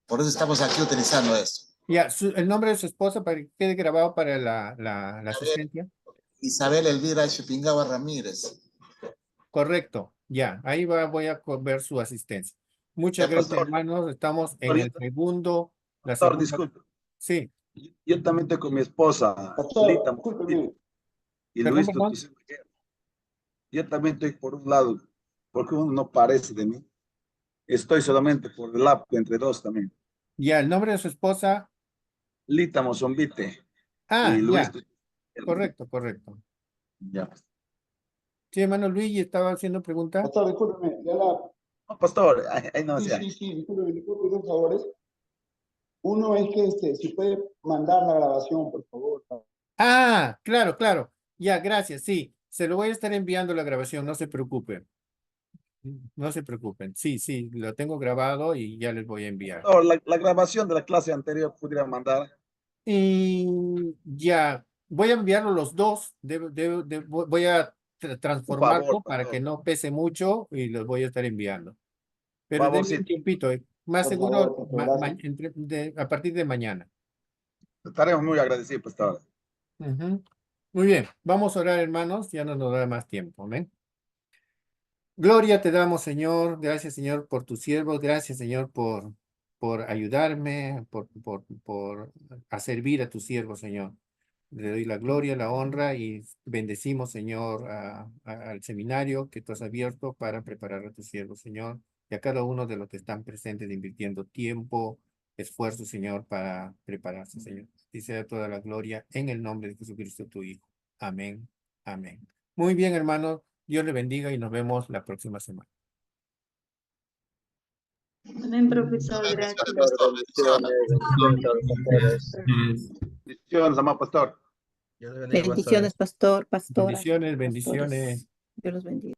por eso estamos aquí utilizando esto. ya, el nombre de su esposa para que quede grabado para la asistencia. Isabel Elvira Chupingawa Ramírez. Correcto, ya, ahí voy a ver su asistencia. Muchas Ya, gracias, pastor, hermanos. Estamos en la pastor, segunda. disculpe. Sí, Yo también estoy con mi esposa, Pastor, Lita, discúlpeme. y perdón, Luis, perdón. yo también estoy por un lado, porque uno no parece de mí. Estoy solamente por el lado entre dos también. Ya, el nombre de su esposa. Lita Mozombite y Luis. Ya, correcto. Ya. Sí, hermano Luigi estaba haciendo pregunta. Pastor, discúlpeme. No, pastor, ahí no Sí, sea. sí, discúlpeme, dos favores. Uno es que si puede mandar la grabación, por favor. Claro. Ya, gracias. Sí, se lo voy a estar enviando la grabación, no se preocupen. No se preocupen. Sí, lo tengo grabado y ya les voy a enviar. Pastor, la grabación de la clase anterior pudiera mandar. Y ya, voy a enviarlo los dos. Voy a Un favor, transformarlo para que pastor. no pese mucho y los voy a estar enviando. Pero denme un Favorcito. tiempito, más Por seguro favor, gracias. a partir de mañana. Estaremos muy agradecidos, pastor. Ujú. Muy bien, vamos a orar, hermanos, ya no nos da más tiempo. Amén. Gloria te damos, Señor. Gracias, Señor, por tus siervos. Gracias, Señor, por ayudarme, por a servir a tus siervos, Señor. Le doy la gloria, la honra y bendecimos, Señor, al seminario que tú has abierto para preparar a tus siervos, Señor, y a cada uno de los que están presentes invirtiendo tiempo, esfuerzo, Señor, para prepararse, Señor. Y sea toda la gloria en el nombre de Jesucristo, tu Hijo. Amén. Amén. Muy bien, hermanos. Dios le bendiga y nos vemos la próxima semana. Amén, profesor, gracias. Bendiciones, bendiciones a los pastores. Bendiciones, amado pastor. Dios le bendiga, pastores. Bendiciones, pastor, pastora. Bendiciones. Dios los bendiga.